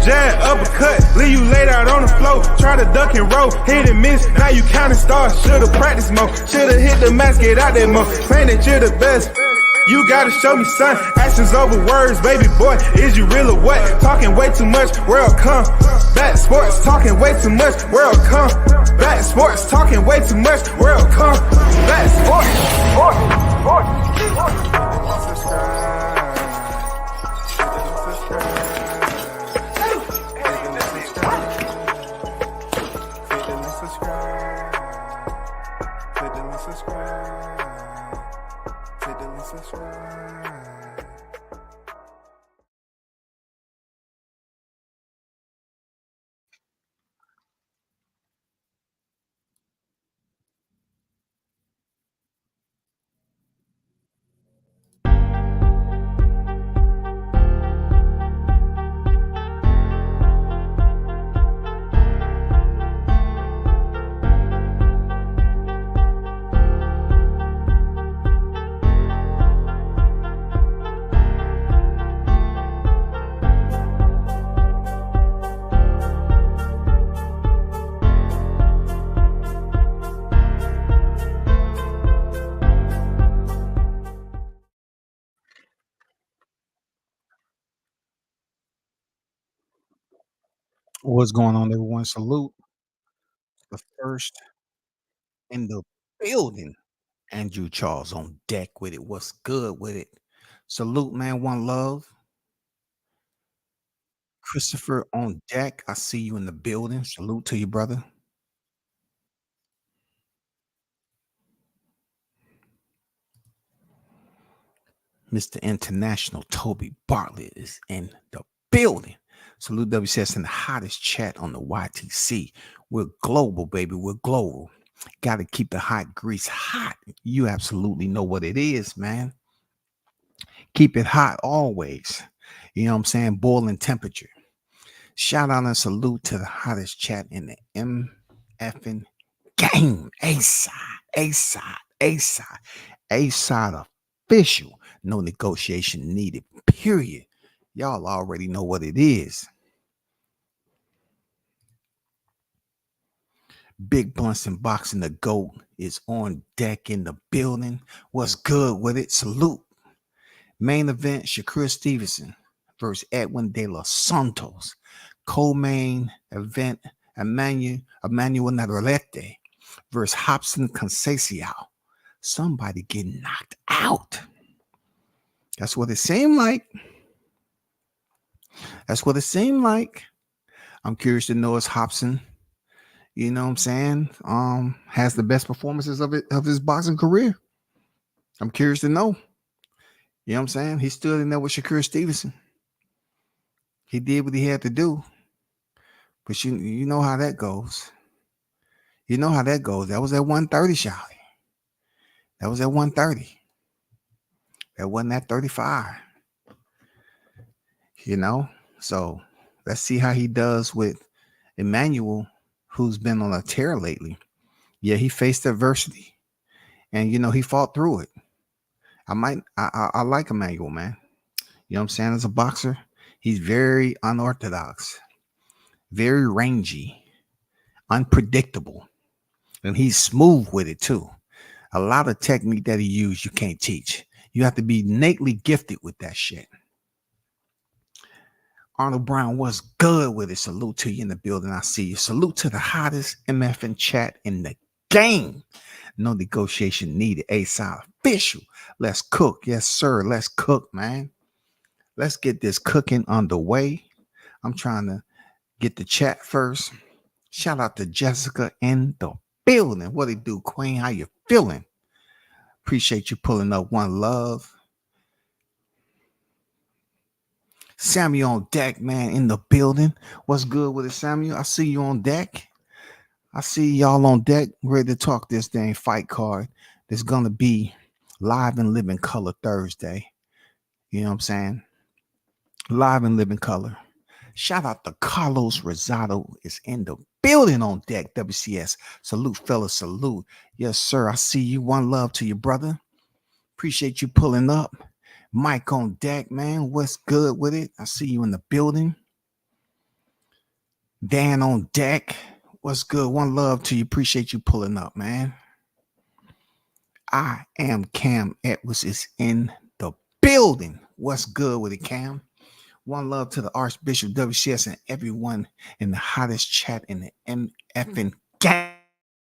jab, uppercut, leave you laid out on the floor. Try to duck and roll, hit and miss, now you counting stars. Should've practiced more, should've hit the mask, get out there more. Claim that you're the best. You gotta show me, son. Actions over words, baby boy. Is you real or what? Talking way too much, world come. Back sports, talking way too much, world come. Back sports, talking way too much, world come. Back What's going on, everyone? Salute the first in the building. Andrew Charles on deck with it. What's good with it? Salute, man. One love. Christopher on deck. I see you in the building. Salute to you, brother. Mr. International Toby Bartlett is in the building. Salute WCS in the hottest chat on the YTC. We're global, baby. We're global. Got to keep the hot grease hot. You absolutely know what it is, man. Keep it hot always. You know what I'm saying? Boiling temperature. Shout out and salute to the hottest chat in the MFing game. A-side official. No negotiation needed, period. Y'all already know what it is. Big Blunts and Boxing, the GOAT is on deck in the building. What's good with it? Salute. Main event, Shakur Stevenson versus Edwin De Los Santos. Co-main event, Emmanuel Navarrete versus Hobson Conceição. Somebody getting knocked out. That's what it seemed like. I'm curious to know if Hobson, you know what I'm saying, has the best performances of his boxing career. I'm curious to know. You know what I'm saying? He stood in there with Shakur Stevenson. He did what he had to do. But you know how that goes. You know how that goes. That was at 130, Charlie. That was at 130. That wasn't at 35. You know? So let's see how he does with Emmanuel, who's been on a tear lately. Yeah, he faced adversity. And, you know, he fought through it. I like Emmanuel, man. You know what I'm saying? As a boxer, he's very unorthodox, very rangy, unpredictable. And he's smooth with it, too. A lot of technique that he used, you can't teach. You have to be innately gifted with that shit. Arnold Brown, what's good with it? Salute to you in the building. I see you. Salute to the hottest MFN chat in the game. No negotiation needed. A-side official. Let's cook. Yes, sir. Let's cook, man. Let's get this cooking underway. I'm trying to get the chat first. Shout out to Jessica in the building. What it do, Queen? How you feeling? Appreciate you pulling up. One love. Samuel on deck, man, in the building. What's good with it, Samuel? I see you on deck. I see y'all on deck, ready to talk this dang fight card that's going to be live and living color Thursday. You know what I'm saying? Live and living color. Shout out to Carlos Rosado is in the building on deck, WCS. Salute, fellas, salute. Yes, sir. I see you. One love to you, brother. Appreciate you pulling up. Mike on deck, man. What's good with it? I see you in the building. Dan on deck. What's good? One love to you. Appreciate you pulling up, man. I am Cam Edwards is in the building. What's good with it, Cam? One love to the Archbishop WCS and everyone in the hottest chat in the MFing gang.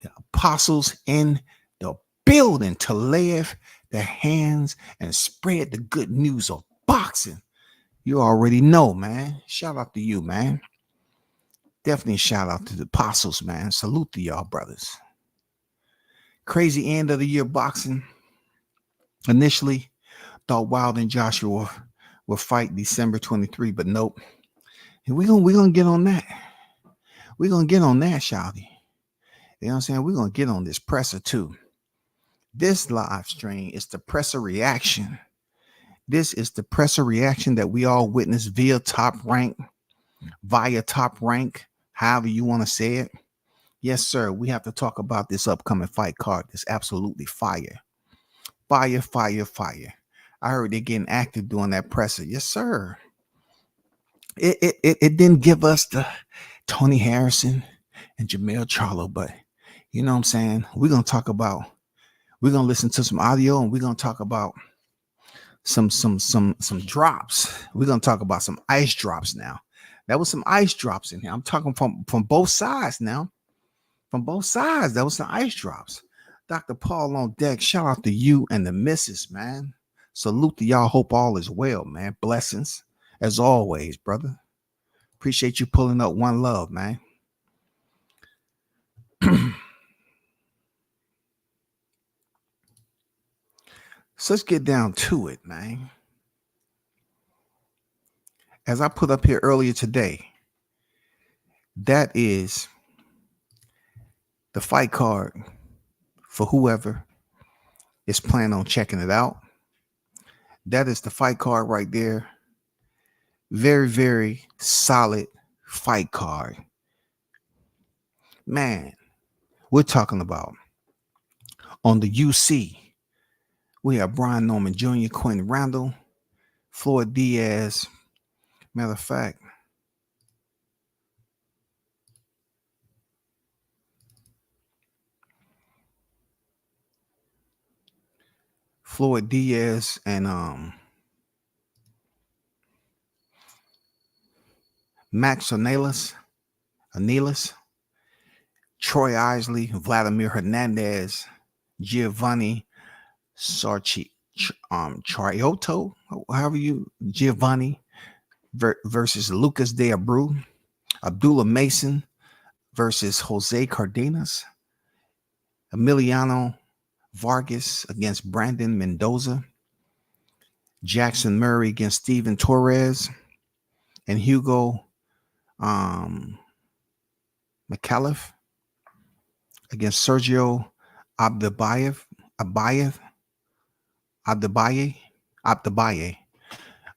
The apostles in the building to lay their hands and spread the good news of boxing. You already know, man. Shout out to you, man. Definitely shout out to the apostles, man. Salute to y'all, brothers. Crazy end of the year boxing. Initially, thought Wilder and Joshua will fight December 23, but nope. And we're gonna get on that. We're gonna get on that, shawty. You know what I'm saying? We're gonna get on this presser too. This live stream is the presser reaction. This is the presser reaction that we all witnessed via Top Rank, however you want to say it. Yes, sir. We have to talk about this upcoming fight card. It's absolutely fire. Fire. I heard they're getting active doing that presser. Yes, sir. It didn't give us the Tony Harrison and Jamel Charlo, but you know what I'm saying? We're going to listen to some audio and we're going to talk about some drops. We're going to talk about some ice drops now. That was some ice drops in here. I'm talking from both sides now. From both sides, that was some ice drops. Dr. Paul on deck. Shout out to you and the missus, man. Salute to y'all. Hope all is well, man. Blessings as always, brother. Appreciate you pulling up. One love, man. So let's get down to it, man. As I put up here earlier today, that is the fight card for whoever is planning on checking it out. That is the fight card right there. Very, very solid fight card. Man, we're talking about on the UC. We have Brian Norman Jr., Quentin Randall, Floyd Diaz. Matter of fact, Floyd Diaz and Max Anelas, Troy Isley, Vladimir Hernandez, Giovanni Chariotto, however you, Giovanni versus Lucas De Abreu, Abdullah Mason versus Jose Cardenas, Emiliano Vargas against Brandon Mendoza, Jackson Murray against Steven Torres, and Hugo McAuliffe against Sergio Abdabaye.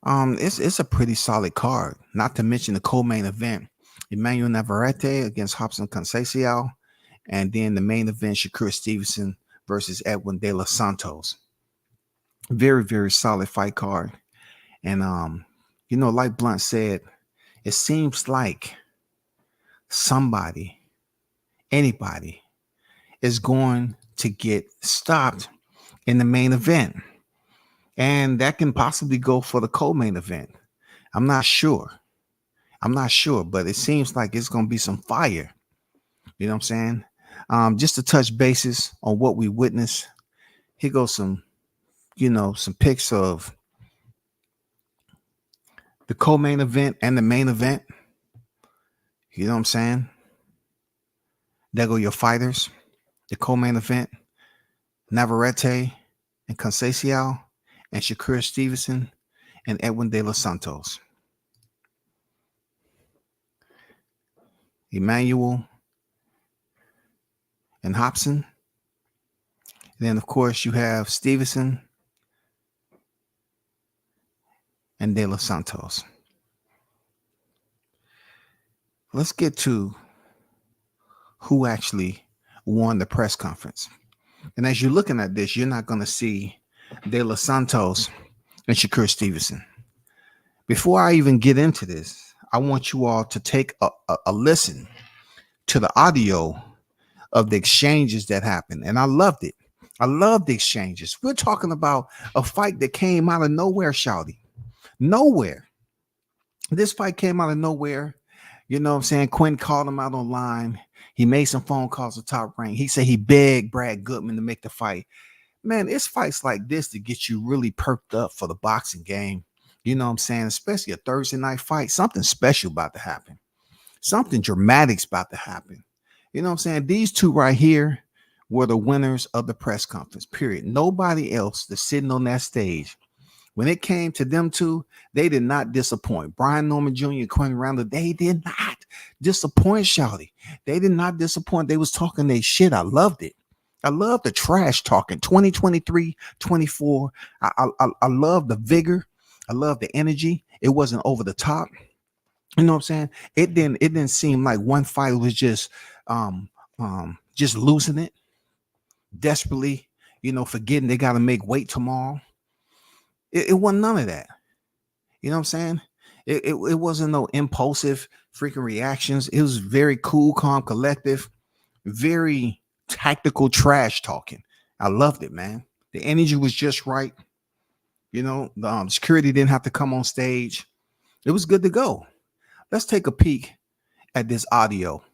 It's a pretty solid card. Not to mention the co-main event, Emmanuel Navarrete against Robson Conceição, and then the main event, Shakur Stevenson versus Edwin De Los Santos. Very, very solid fight card. And like Blunt said, it seems like anybody is going to get stopped in the main event. And that can possibly go for the co-main event. I'm not sure, but it seems like it's going to be some fire. You know what I'm saying? Just to touch bases on what we witnessed. Here goes some pics of the co-main event and the main event. You know what I'm saying? There go your fighters. The co-main event, Navarrete and Conceição, and Shakur Stevenson and Edwin De Los Santos. Emmanuel and Hobson. And then, of course, you have Stevenson and De Los Santos. Let's get to who actually won the press conference. And as you're looking at this, you're not going to see De Los Santos and Shakur Stevenson. Before I even get into this, I want you all to take a listen to the audio of the exchanges that happened. And I loved it. I loved the exchanges. We're talking about a fight that came out of nowhere, Shouty. Nowhere. This fight came out of nowhere. You know what I'm saying? Quinn called him out online. He made some phone calls to Top Rank. He said he begged Brad Goodman to make the fight. Man, it's fights like this that get you really perked up for the boxing game. You know what I'm saying? Especially a Thursday night fight. Something special about to happen. Something dramatic's about to happen. You know what I'm saying? These two right here were the winners of the press conference, period. Nobody else that's sitting on that stage. When it came to them two, they did not disappoint. Brian Norman Jr. and Quentin Randall, they did not disappoint, Shouty. They did not disappoint. They was talking their shit. I loved it. I love the trash talking. 2023, 24. I love the vigor. I love the energy. It wasn't over the top. You know what I'm saying? It didn't seem like one fight was just losing it desperately, forgetting they got to make weight tomorrow. It wasn't none of that. You know what I'm saying? It wasn't no impulsive freaking reactions. It was very cool, calm, collective, very tactical trash talking. I loved it, man. The energy was just right. The security didn't have to come on stage. It was good to go. Let's take a peek at this audio.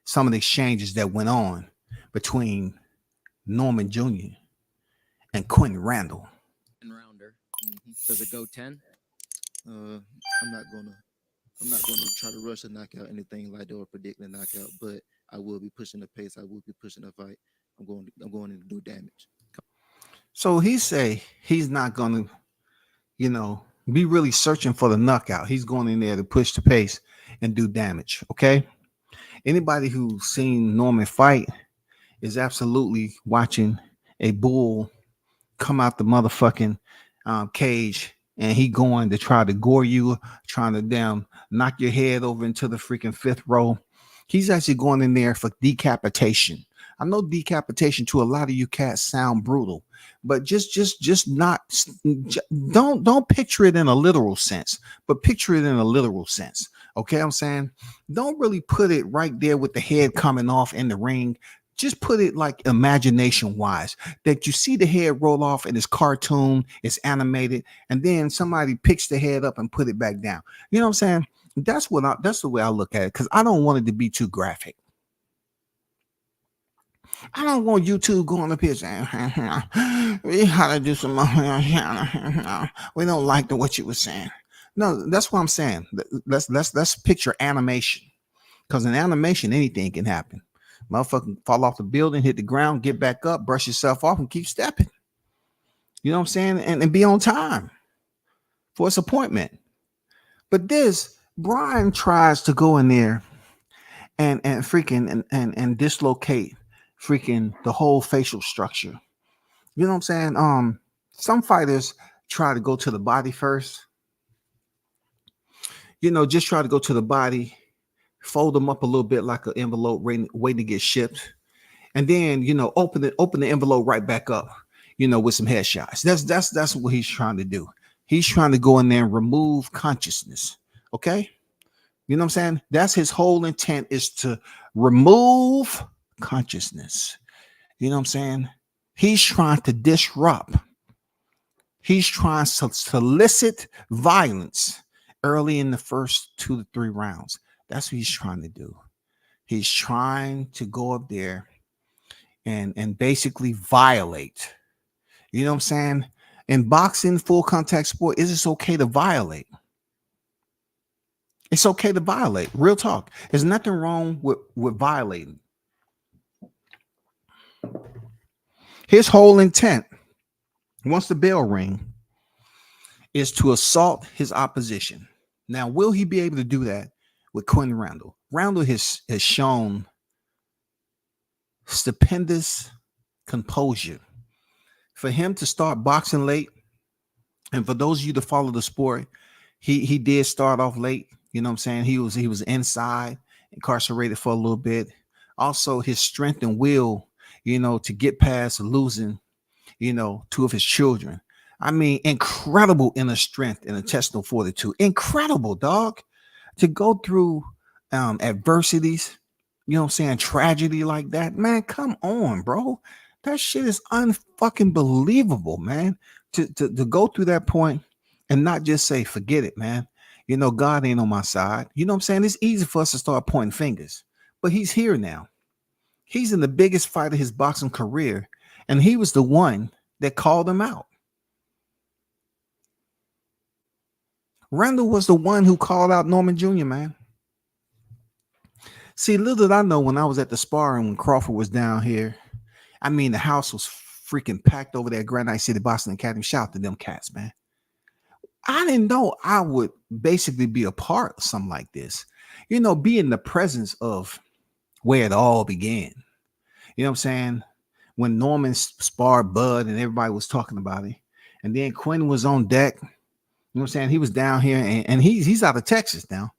Some of the exchanges that went on between Norman Jr. and Quentin Randall. Rounder. Does it go 10? I'm not gonna try to rush a knockout, anything like that, or predict a knockout. But I will be pushing the pace. I will be pushing the fight. I'm going in to do damage. So he say he's not gonna, be really searching for the knockout. He's going in there to push the pace and do damage. Okay. Anybody who's seen Norman fight is absolutely watching a bull come out the motherfucking cage, and he going to try to gore you, trying to knock your head over into the freaking fifth row. He's actually going in there for decapitation. I know decapitation to a lot of you cats sound brutal, but just not, don't picture it in a literal sense, but picture it in a literal sense. Okay, I'm saying don't really put it right there with the head coming off in the ring. Just put it like imagination wise, that you see the head roll off and it's cartoon, it's animated, and then somebody picks the head up and put it back down. You know what I'm saying? That's the way I look at it, because I don't want it to be too graphic. I don't want YouTube going up here saying, we gotta do some we don't like what you were saying. No, that's what I'm saying. Let's picture animation. Because in animation, anything can happen. Motherfucker fall off the building, hit the ground, get back up, brush yourself off, and keep stepping. You know what I'm saying? And be on time for its appointment. But Brian tries to go in there and freaking and dislocate freaking the whole facial structure. You know what I'm saying? Some fighters try to go to the body first. Just try to go to the body, fold them up a little bit like an envelope waiting to get shipped, and then open the envelope right back up, with some headshots. That's what he's trying to do. He's trying to go in there and remove consciousness. Okay, you know what I'm saying? That's his whole intent, is to remove consciousness. You know what I'm saying? He's trying to disrupt. He's trying to solicit violence early in the first 2 to 3 rounds. That's what he's trying to do. He's trying to go up there and basically violate. You know what I'm saying? In boxing, full contact sport, it's okay to violate. It's okay to violate. Real talk. There's nothing wrong with violating. His whole intent, once the bell rings, is to assault his opposition. Now, will he be able to do that with Quentin Randall? Randall has shown stupendous composure. For him to start boxing late, and for those of you that follow the sport, he did start off late. You know what I'm saying? He was inside, incarcerated for a little bit. Also, his strength and will, to get past losing, 2 of his children. I mean, incredible inner strength and intestinal fortitude. Incredible, dog. to go through adversities, you know what I'm saying, tragedy like that, man. Come on, bro. That shit is unfucking believable, man. To go through that point and not just say, forget it, man. You know, God ain't on my side. You know what I'm saying? It's easy for us to start pointing fingers, but he's here now. He's in the biggest fight of his boxing career, and he was the one that called him out. Randall was the one who called out Norman Jr., man. See, little did I know when I was at the sparring when Crawford was down here. I mean, the house was freaking packed over there at Granite City Boxing Academy. Shout out to them cats, man. I didn't know I would basically be a part of something like this. You know, be in the presence of where it all began. You know what I'm saying? When Norman sparred Bud and everybody was talking about it. And then Quinn was on deck. You know what I'm saying? He was down here and he's out of Texas now.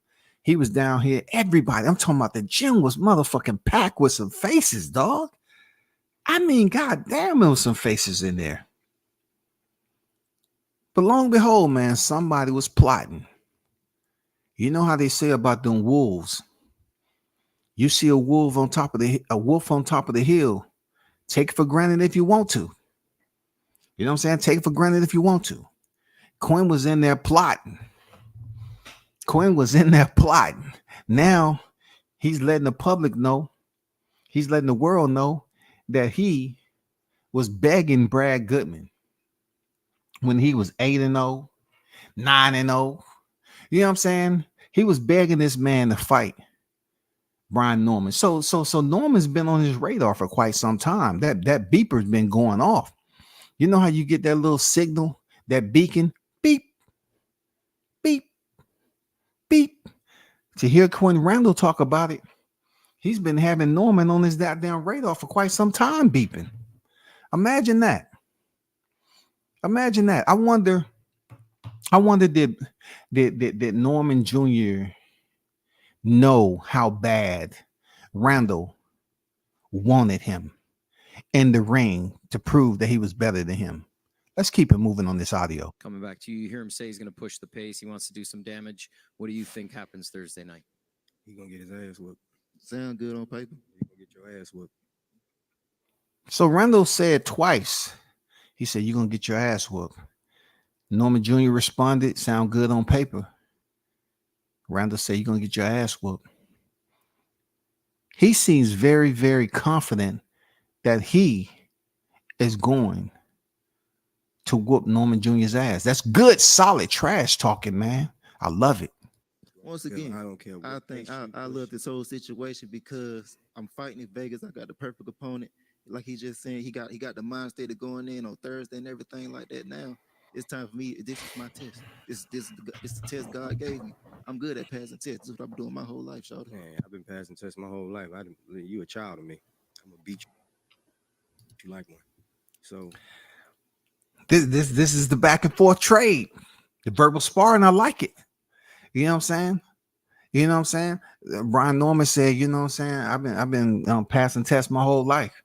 He was down here. Everybody, I'm talking about the gym was motherfucking packed with some faces, dog. I mean, goddamn, there was some faces in there. But long and behold, man, somebody was plotting. You know how they say about them wolves. You see a wolf on top of the hill. Take it for granted if you want to. You know what I'm saying? Take it for granted if you want to. Quinn was in there plotting. Now he's letting the public know. He's letting the world know that he was begging Brad Goodman when he was 8-0, 9-0. You know what I'm saying? He was begging this man to fight Brian Norman. So Norman's been on his radar for quite some time. That beeper's been going off. You know how you get that little signal, that beacon, beep, beep, beep. To hear Quinn Randall talk about it, he's been having Norman on his goddamn radar for quite some time, beeping. Imagine that. I wonder did Norman Jr. know how bad Randall wanted him in the ring to prove that he was better than him. Let's keep it moving on this audio. Coming back to you, you hear him say he's going to push the pace. He wants to do some damage. What do you think happens Thursday night? He's going to get his ass whooped. Sound good on paper? You're going to get your ass whooped. So Randall said twice. He said, you're going to get your ass whooped. Norman Jr. responded, sound good on paper. Randall said, you're going to get your ass whooped. He seems very, very confident that he is going to whoop Norman Jr.'s ass. That's good, solid trash talking, man. I love it. Once again, I don't care. I think I love this whole situation because I'm fighting in Vegas. I got the perfect opponent. Like he just saying, he got the mind state of going in on Thursday and everything like that. Now it's time for me. This is my test. This the test God gave me. I'm good at passing tests. This is what I've been doing my whole life, Shawty. Man, I've been passing tests my whole life. You a child of me. I'm gonna beat you like one. So This is the back and forth trade, the verbal sparring. I like it. You know what I'm saying? Brian Norman said, you know what I'm saying? I've been passing tests my whole life.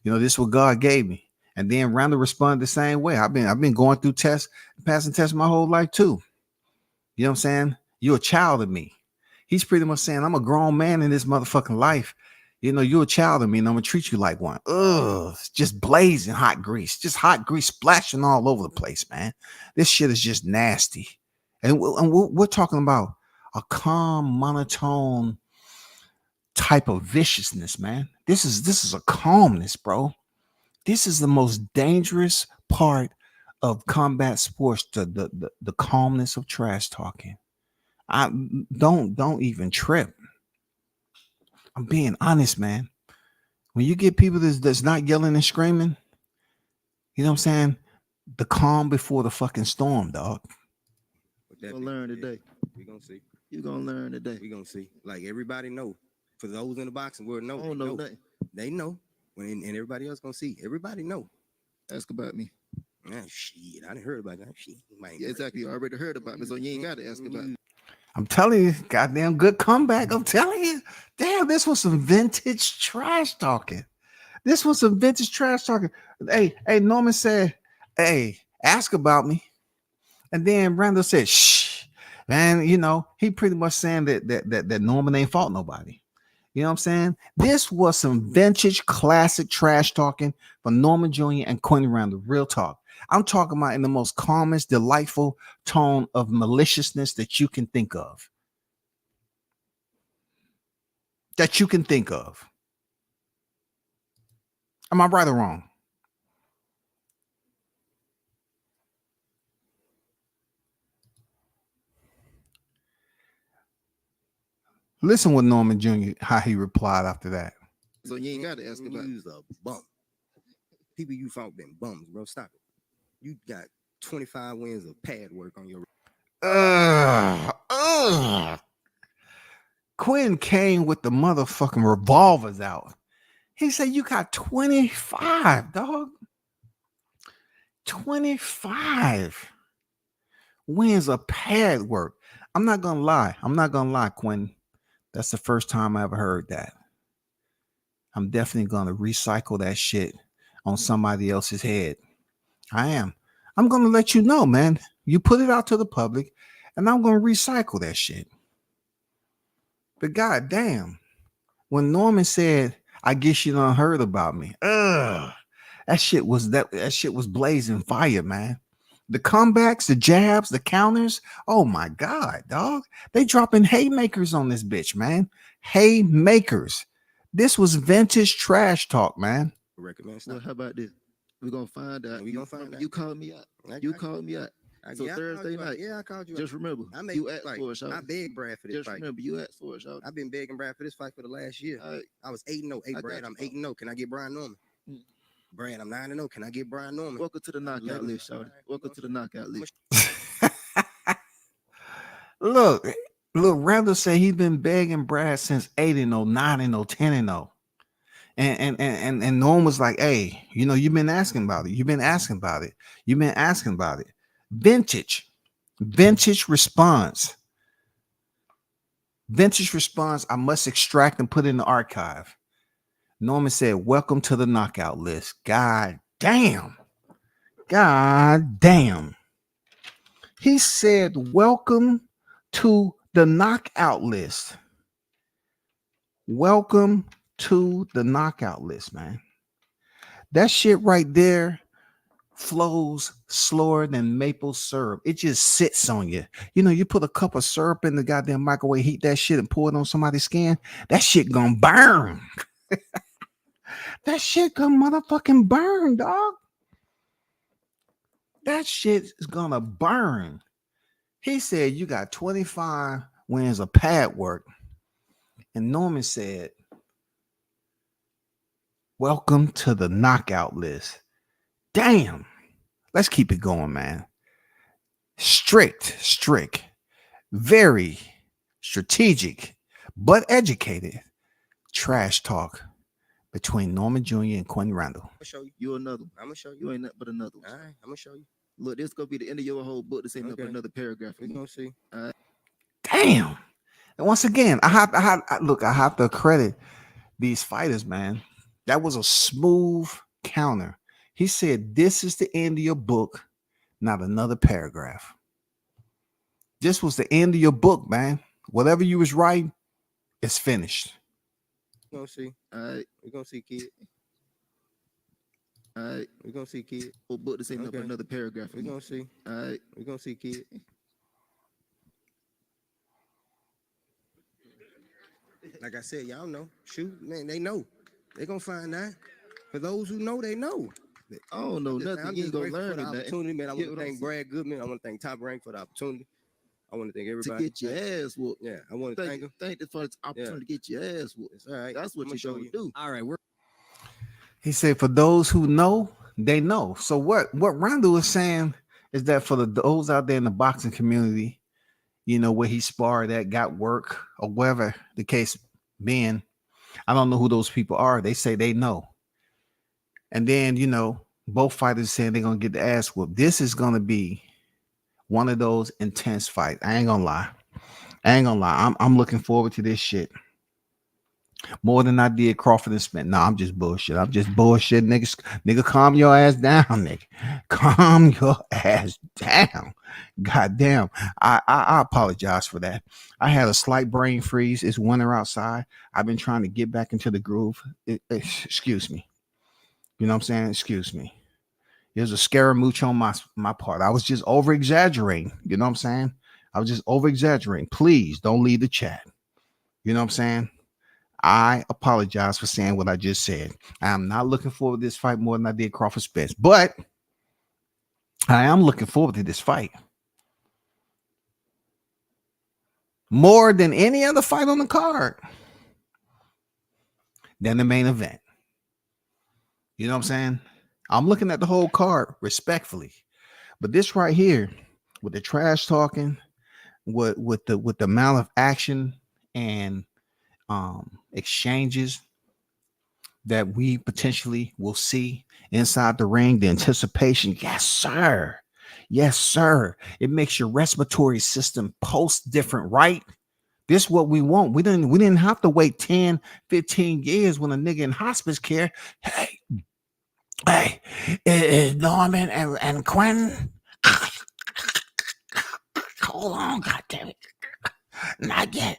You know, this is what God gave me. And then Randall responded the same way. I've been going through tests, passing tests my whole life too. You know what I'm saying? You're a child of me. He's pretty much saying, I'm a grown man in this motherfucking life. You know, you're a child of me, and I'm gonna treat you like one. Ugh, just blazing hot grease, just hot grease splashing all over the place, man. This shit is just nasty. And we're talking about a calm, monotone type of viciousness, man. This is a calmness, bro. This is the most dangerous part of combat sports, the calmness of trash talking. I don't even trip. I'm being honest, man. When you get people that's not yelling and screaming, you know what I'm saying? The calm before the fucking storm, dog. You're gonna learn today. We gonna see. You're gonna learn today. We gonna see. Like everybody know. For those in the boxing world, know. I don't know nothing. They know. And everybody else gonna see. Everybody know. Ask about me. Man, shit, I didn't heard about that. Shit, yeah, exactly. You already heard about me, so you ain't got to ask about me. I'm telling you, goddamn good comeback. I'm telling you, damn, this was some vintage trash talking. Hey, Norman said, hey, ask about me. And then Randall said, shh. Man, you know, he pretty much saying that Norman ain't fought nobody. You know what I'm saying? This was some vintage classic trash talking from Norman Jr. and Quentin Randall. Real talk. I'm talking about in the most calmest, delightful tone of maliciousness that you can think of. That you can think of. Am I right or wrong? Listen what Norman Jr. how he replied after that. So you ain't got to ask You about. use a bum. People you fought been bums, bro. Stop it. You got 25 wins of pad work on your. Quinn came with the motherfucking revolvers out. He said, "You got 25, dog. 25 wins of pad work." I'm not gonna lie, Quinn. That's the first time I ever heard that. I'm definitely gonna recycle that shit on somebody else's head. I am. I'm gonna let you know, man. You put it out to the public, and I'm gonna recycle that shit. But goddamn, when Norman said, "I guess you done heard about me," that shit was blazing fire, man. The comebacks, the jabs, the counters. Oh my god, dog! They dropping haymakers on this bitch, man. Haymakers. This was vintage trash talk, man. Recommend Well, stop. how about this? We're gonna find out. We gonna find out. You called me out. I- You I- called me out. So yeah, I called Thursday you out. night. Yeah, I called you. Just remember, I made you asked like, for it, I y'all. begged Brad for this Just fight. remember, you asked for it, y'all. I've been begging Brad for this fight for the last year. I was 8-0. Hey, I Brad, got I'm you, 8-0. Can I get Brian Norman? Mm. Brad, I'm 9-0. Can I get Brian Norman? Welcome to the knockout Literally. list, y'all. Welcome to the knockout list. Look, Randall said he's been begging Brad since 8-0, 9-0, 10-0. And Norm was like, "Hey, you know, you've been asking about it. You've been asking about it. You've been asking about it." Vintage response. Vintage response. I must extract and put in the archive. Norman said, "Welcome to the knockout list." God damn. God damn. He said, "Welcome to the knockout list." Welcome to the knockout list, man. That shit right there flows slower than maple syrup. It just sits on you. You know, you put a cup of syrup in the goddamn microwave, heat that shit, and pour it on somebody's skin. That shit gonna burn. That shit gonna motherfucking burn, dog. That shit is gonna burn. He said, "You got 25 wins of pad work." And Norman said, "Welcome to the knockout list." Damn. Let's keep it going, man. Strict, very strategic, but educated trash talk between Norman Jr. and Quentin Randall. I'm gonna show you. You another one. I'm gonna show you. You ain't nothing but another one. All right, I'm gonna show you. Look, this gonna be the end of your whole book. This ain't nothing but Okay. another paragraph. We're gonna see. Damn. And once again, I have to credit these fighters, man. That was a smooth counter. He said, "This is the end of your book, not another paragraph." This was the end of your book, man. Whatever you was writing, it's finished. We're gonna see. All right, We're gonna see, kid. all right. We're gonna see, kid. Whole book. This ain't nothing but Okay. another paragraph. We're gonna see. All right. We're gonna see, kid. Like I said, y'all know. Shoot, man, they know. They gonna find out. For those who know, they know. I don't know nothing. I'm You just ain't gonna grateful learn for the nothing. opportunity, man. I Get want to what I'm thank saying? Brad Goodman. I want to thank Top Rank for the opportunity. I want to thank To everybody. get your ass whooped. Yeah, I want to thank them. Thank you for this opportunity to get your ass whooped. It's all right. That's what I'ma you're gonna do. All right, we're He said, "For those who know, they know." So what Randall is saying is that for those out there in the boxing community, you know, where he sparred at, got work, or whatever the case being, I don't know who those people are. They say they know. And then, you know, both fighters saying they're gonna get the ass whooped. This is gonna be one of those intense fights. I ain't gonna lie. I'm looking forward to this shit. More than I did Crawford and Smith. No, I'm just bullshit. I'm just bullshit, niggas. Nigga, calm your ass down, nigga. Calm your ass down. God damn. I apologize for that. I had a slight brain freeze. It's winter outside. I've been trying to get back into the groove. Excuse me. You know what I'm saying? Excuse me. There's a scaramouche on my part. I was just over exaggerating. You know what I'm saying? I was just over exaggerating. Please don't leave the chat. You know what I'm saying? I apologize for saying what I just said. I'm not looking forward to this fight more than I did Crawford Spence, but I am looking forward to this fight more than any other fight on the card than the main event. You know what I'm saying? I'm looking at the whole card respectfully, but this right here with the trash talking, with the amount of action and exchanges that we potentially will see inside the ring, the anticipation, yes sir, yes sir, it makes your respiratory system pulse different, right? This is what we want. We didn't have to wait 10 15 years when a nigga in hospice care. Hey, is Norman and Quentin? Hold on, goddammit. Not yet.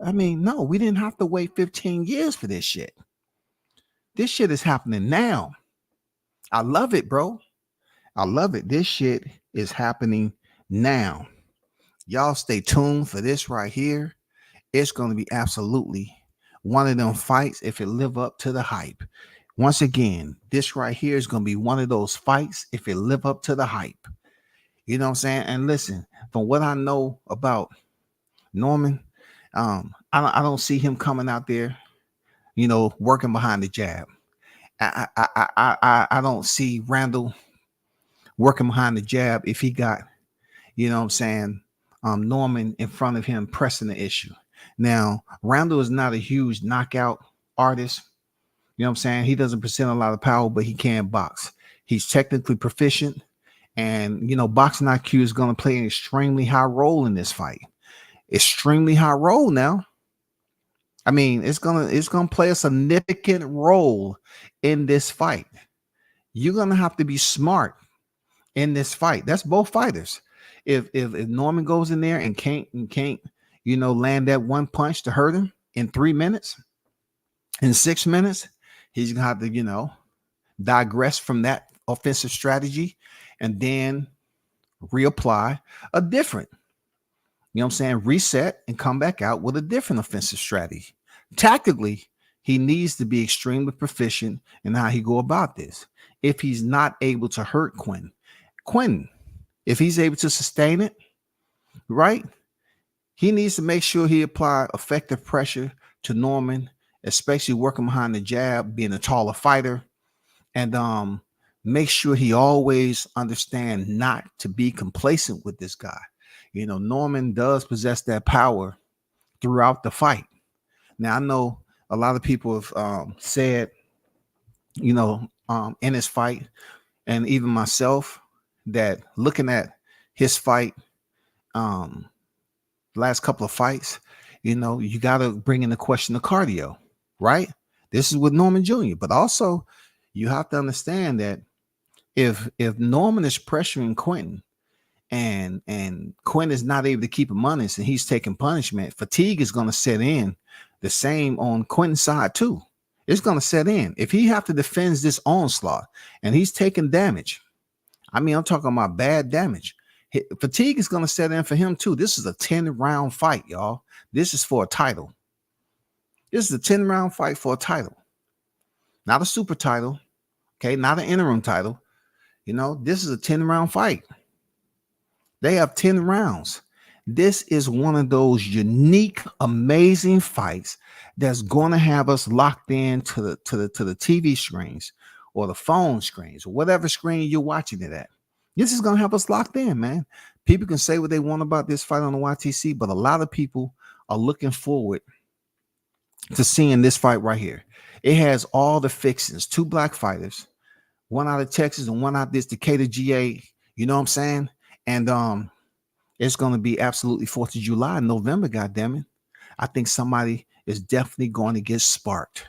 I mean, no, we didn't have to wait 15 years for this shit. This shit is happening now. I love it, bro. I love it. This shit is happening now. Y'all stay tuned for this right here. It's going to be absolutely one of them fights if it live up to the hype. Once again, this right here is going to be one of those fights if it live up to the hype. You know what I'm saying? And listen, from what I know about Norman, I don't see him coming out there, you know, working behind the jab. I don't see Randall working behind the jab if he got, you know what I'm saying, Norman in front of him pressing the issue. Now, Randall is not a huge knockout artist. You know what I'm saying? He doesn't present a lot of power, but he can box. He's technically proficient. And, you know, boxing IQ is going to play an extremely high role in this fight. Extremely high role now. I mean, it's gonna play a significant role in this fight. You're gonna have to be smart in this fight. That's both fighters. If Norman goes in there and can't you know land that one punch to hurt him in 3 minutes, in 6 minutes, he's gonna have to, you know, digress from that offensive strategy and then reapply a different, you know what I'm saying, reset and come back out with a different offensive strategy. Tactically, he needs to be extremely proficient in how he go about this. If he's not able to hurt Quentin, if he's able to sustain it, right, he needs to make sure he apply effective pressure to Norman, especially working behind the jab, being a taller fighter, and make sure he always understand not to be complacent with this guy. You know, Norman does possess that power throughout the fight. Now, I know a lot of people have said, you know, in his fight, and even myself, that looking at his fight, last couple of fights, you know, you got to bring in the question of cardio, right? This is with Norman Jr., but also you have to understand that if Norman is pressuring Quentin, and Quinn is not able to keep him honest and he's taking punishment, fatigue is going to set in. The same on Quentin's side too. It's going to set in. If he have to defend this onslaught and he's taking damage, I mean, I'm talking about bad damage, fatigue is going to set in for him too. This is a 10-round fight, y'all. This is for a title. This is a 10-round fight for a title. Not a super title, okay? Not an interim title. You know, this is a 10-round fight. They have 10 rounds. This is one of those unique, amazing fights that's going to have us locked in to the TV screens or the phone screens or whatever screen you're watching it at. This is going to have us locked in, man. People can say what they want about this fight on the YTC, but a lot of people are looking forward to seeing this fight right here. It has all the fixings. 2 black fighters, one out of Texas and one out this Decatur, GA. You know what I'm saying? And it's going to be absolutely 4th of July in November, goddammit. I think somebody is definitely going to get sparked.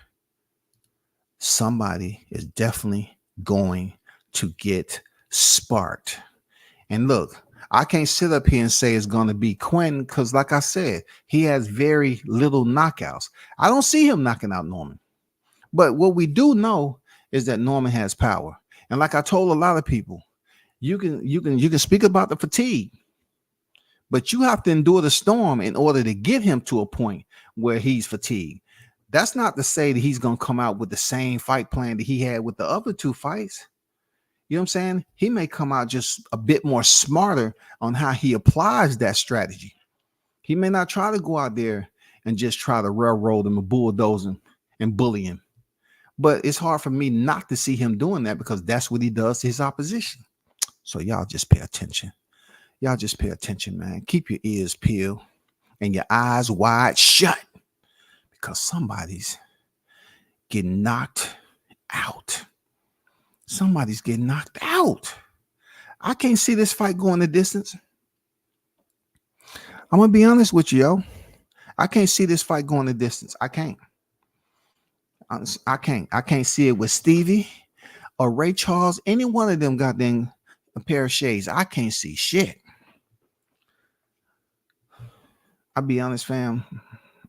Somebody is definitely going to get sparked. And look, I can't sit up here and say it's going to be Quinn because, like I said, he has very little knockouts. I don't see him knocking out Norman. But what we do know is that Norman has power. And like I told a lot of people, you can speak about the fatigue, but you have to endure the storm in order to get him to a point where he's fatigued. That's not to say that he's going to come out with the same fight plan that he had with the other two fights. You know what I'm saying? He may come out just a bit more smarter on how he applies that strategy. He may not try to go out there and just try to railroad him and bulldoze him and bully him. But it's hard for me not to see him doing that because that's what he does to his opposition. So y'all just pay attention. Y'all just pay attention, man. Keep your ears peeled and your eyes wide shut because somebody's getting knocked out. Somebody's getting knocked out. I can't see this fight going the distance. I'm going to be honest with you, yo. I can't see this fight going the distance. I can't. I can't see it with Stevie or Ray Charles. Any one of them got them a pair of shades. I can't see shit. I'll be honest, fam.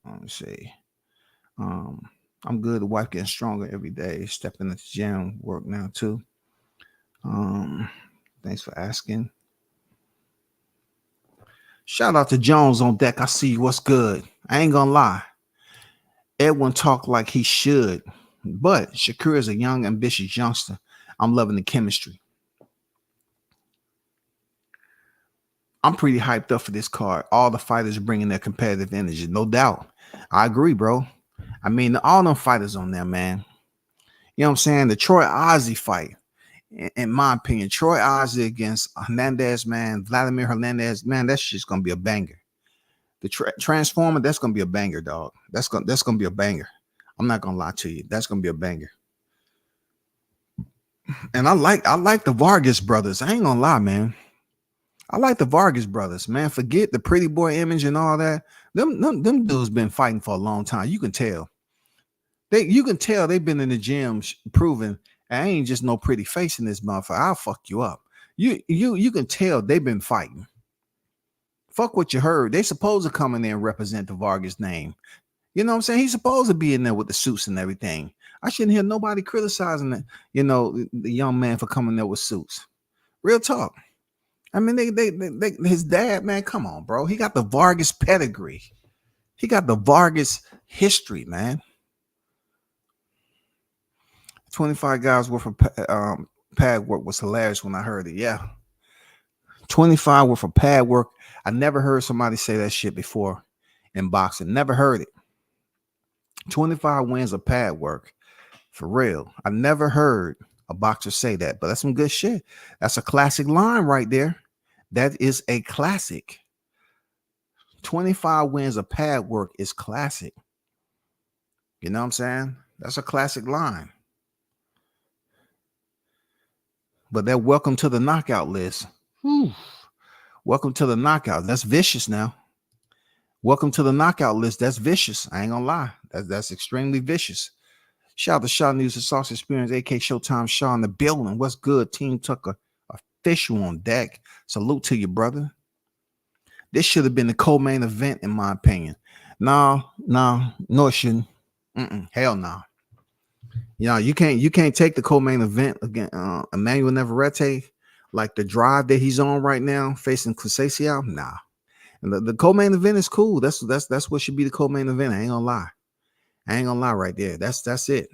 Let me see. I'm good. The wife getting stronger every day. Stepping at the gym, work now too. Thanks for asking. Shout out to Jones on deck. I see you. What's good? I ain't gonna lie. Edwin talk like he should, but Shakur is a young, ambitious youngster. I'm loving the chemistry. I'm pretty hyped up for this card. All the fighters are bringing their competitive energy, no doubt. I agree, bro. I mean, all them fighters on there, man. You know what I'm saying? The Troy Ozzy fight, in my opinion, Troy Ozzy against Hernandez, man, Vladimir Hernandez, man, that's just gonna be a banger. The Transformer, that's gonna be a banger, dog. That's gonna be a banger. I'm not gonna lie to you. That's gonna be a banger. And I like the Vargas brothers. I ain't gonna lie, man. I like the Vargas brothers, man. Forget the pretty boy image and all that. Them dudes been fighting for a long time. You can tell. You can tell they've been in the gym proving I ain't just no pretty face in this motherfucker. I'll fuck you up. You can tell they've been fighting. Fuck what you heard. They supposed to come in there and represent the Vargas name. You know what I'm saying? He's supposed to be in there with the suits and everything. I shouldn't hear nobody criticizing it, you know, the young man for coming there with suits. Real talk. I mean, they his dad, man, come on, bro. He got the Vargas pedigree. He got the Vargas history, man. 25 guys worth of pad work was hilarious when I heard it. Yeah. 25 worth of pad work. I never heard somebody say that shit before in boxing. Never heard it. 25 wins of pad work. For real. I never heard a boxer say that, but that's some good shit. That's a classic line right there. That is a classic. 25 wins of pad work is classic. You know what I'm saying? That's a classic line. But that welcome to the knockout list. Whew. Welcome to the knockout. That's vicious now. Welcome to the knockout list. That's vicious. I ain't gonna lie. That's extremely vicious. Shout out to Shaw News and Sauce Experience, AK Showtime Shaw in the building. What's good? Team Tucker official on deck. Salute to you, brother. This should have been the co-main event, in my opinion. No, it shouldn't. Hell no. You know, you can't take the co-main event again. Emmanuel Navarrete, like the drive that he's on right now, facing Conceição. Nah. And the co-main event is cool. That's what should be the co-main event. I ain't gonna lie right there. That's it.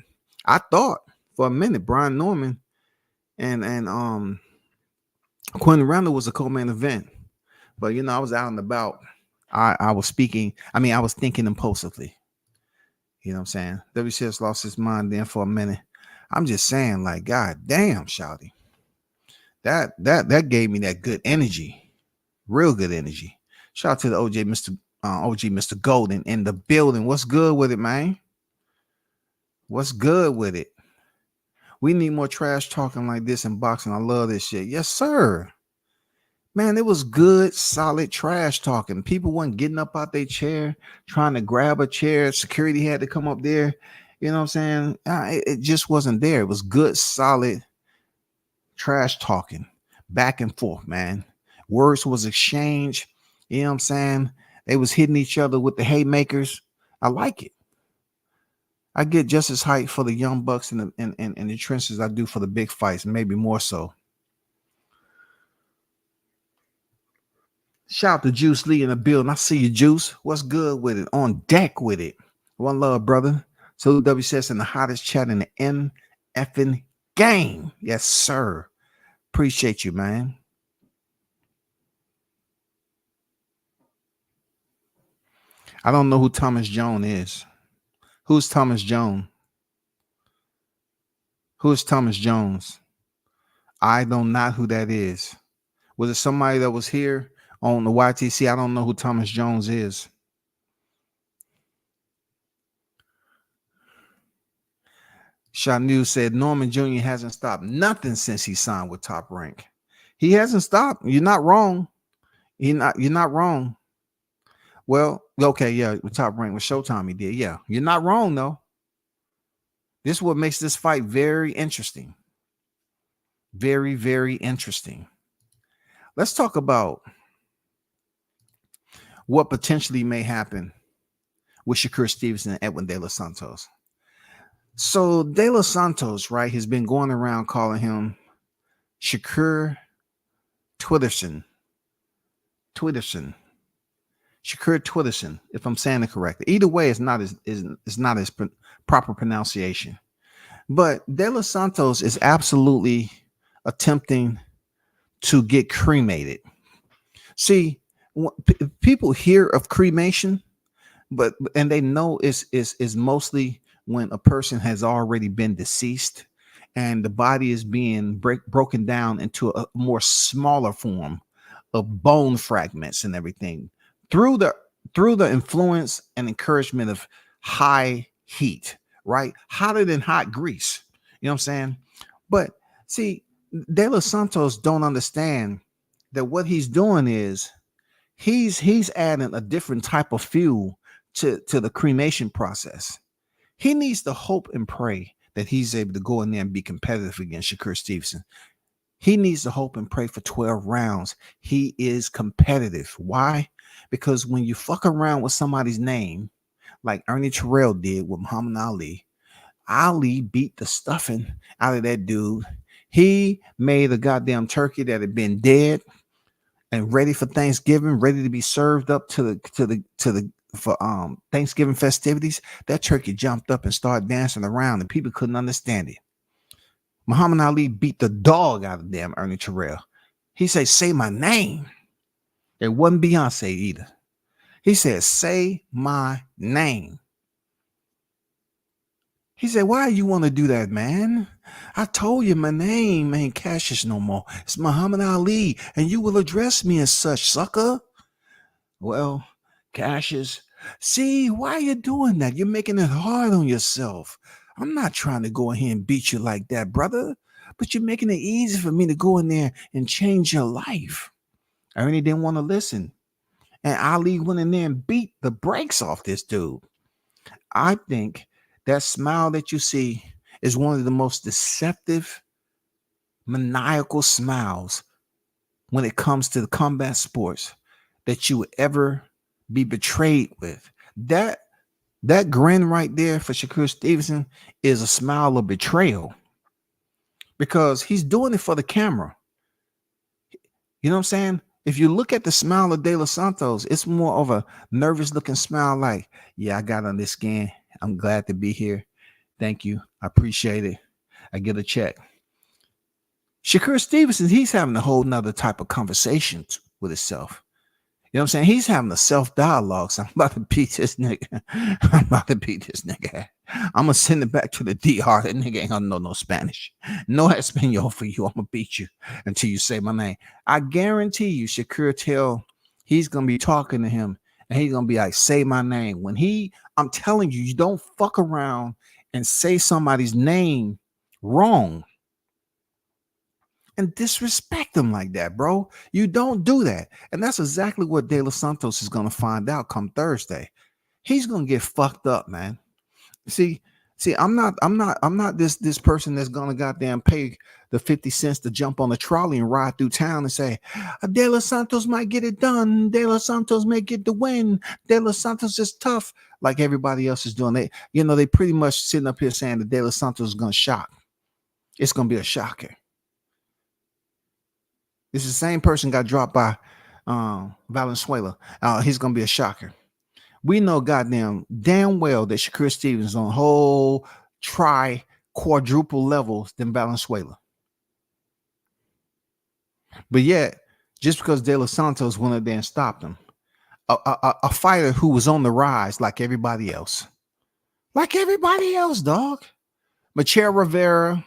I thought for a minute Brian Norman and Quentin Randall was a co-main event. But you know, I was out and about. I was speaking. I mean, I was thinking impulsively. You know what I'm saying? WCS lost his mind then for a minute. I'm just saying, like, God damn, shawty. That gave me that good energy. Real good energy. Shout out to the OG Mr. Golden in the building. What's good with it, man? What's good with it? We need more trash talking like this in boxing. I love this shit. Yes, sir. Man, it was good, solid trash talking. People weren't getting up out their chair, trying to grab a chair. Security had to come up there. You know what I'm saying? It just wasn't there. It was good, solid trash talking, back and forth, man. Words was exchanged. You know what I'm saying? They was hitting each other with the haymakers. I like it. I get just as hyped for the young bucks in the trenches as I do for the big fights, maybe more so. Shout out to Juice Lee in the building. I see you, Juice. What's good with it? On deck with it. One love, brother. So WCS in the hottest chat in the MFing game. Yes, sir. Appreciate you, man. I don't know who Thomas Jones is. Who's Thomas Jones? Who's Thomas Jones? I don't know who that is. Was it somebody that was here on the YTC? I don't know who Thomas Jones is. Shot News said Norman Jr. hasn't stopped nothing since he signed with Top Rank. He hasn't stopped. You're not wrong. You're not wrong. Well, okay, yeah, with Top Rank with Showtime he did. Yeah, you're not wrong though. This is what makes this fight very interesting. Very, very interesting. Let's talk about what potentially may happen with Shakur Stevenson and Edwin De Los Santos. So De Los Santos, right, has been going around calling him Shakur Twitterson. Shakur Twitterson, if I'm saying it correctly. Either way, it's not his proper pronunciation. But De Los Santos is absolutely attempting to get cremated. See, people hear of cremation, and they know is mostly when a person has already been deceased and the body is being broken down into a more smaller form of bone fragments and everything through the influence and encouragement of high heat, right? Hotter than hot grease. You know what I'm saying? But see, De Los Santos don't understand that what he's doing is he's adding a different type of fuel to the cremation process. He needs to hope and pray that he's able to go in there and be competitive against Shakur Stevenson. He needs to hope and pray for 12 rounds. He is competitive. Why? Because when you fuck around with somebody's name, like Ernie Terrell did with Muhammad Ali, Ali beat the stuffing out of that dude. He made a goddamn turkey that had been dead and ready for Thanksgiving, ready to be served up for Thanksgiving festivities. That turkey jumped up and started dancing around, and people couldn't understand it. Muhammad Ali beat the dog out of damn Ernie Terrell. He said, "Say my name." It wasn't Beyonce either. He said, "Say my name." He said, "Why you want to do that, man? I told you my name ain't Cassius no more. It's Muhammad Ali, and you will address me as such, sucker." Well, Cassius, see, why are you doing that? You're making it hard on yourself. I'm not trying to go in here and beat you like that, brother, but you're making it easy for me to go in there and change your life. Ernie didn't want to listen, and Ali went in there and beat the brakes off this dude. I think that smile that you see is one of the most deceptive, maniacal smiles when it comes to the combat sports that you would ever be betrayed with. That grin right there for Shakur Stevenson is a smile of betrayal because he's doing it for the camera. You know what I'm saying? If you look at the smile of De Los Santos, it's more of a nervous looking smile like, yeah, I got on this skin. I'm glad to be here. Thank you. I appreciate it. I get a check. Shakur Stevenson, he's having a whole nother type of conversation with himself. You know what I'm saying? He's having a self-dialogue. So I'm about to beat this nigga. I'm going to send it back to the DR. That nigga ain't going to know no Spanish. No Espanol for you. I'm going to beat you until you say my name. I guarantee you, Shakur he's going to be talking to him. And he's going to be like, say my name. I'm telling you, you don't fuck around and say somebody's name wrong. and disrespect him like that, bro. You don't do that. And that's exactly what De Los Santos is going to find out come Thursday. He's going to get fucked up, man. See, I'm not this person that's gonna goddamn pay the 50 cents to jump on the trolley and ride through town and say, De Los Santos might get it done. De Los Santos may get the win. De Los Santos is tough, like everybody else is doing. They pretty much sitting up here saying that De Los Santos is gonna shock. It's gonna be a shocker. This is the same person got dropped by Valenzuela. He's gonna be a shocker. We know goddamn damn well that Shakur Stevens on whole quadruple levels than Valenzuela. But yet, just because De Los Santos went up there and stopped him, a fighter who was on the rise like everybody else. Like everybody else, dog. Machera Rivera,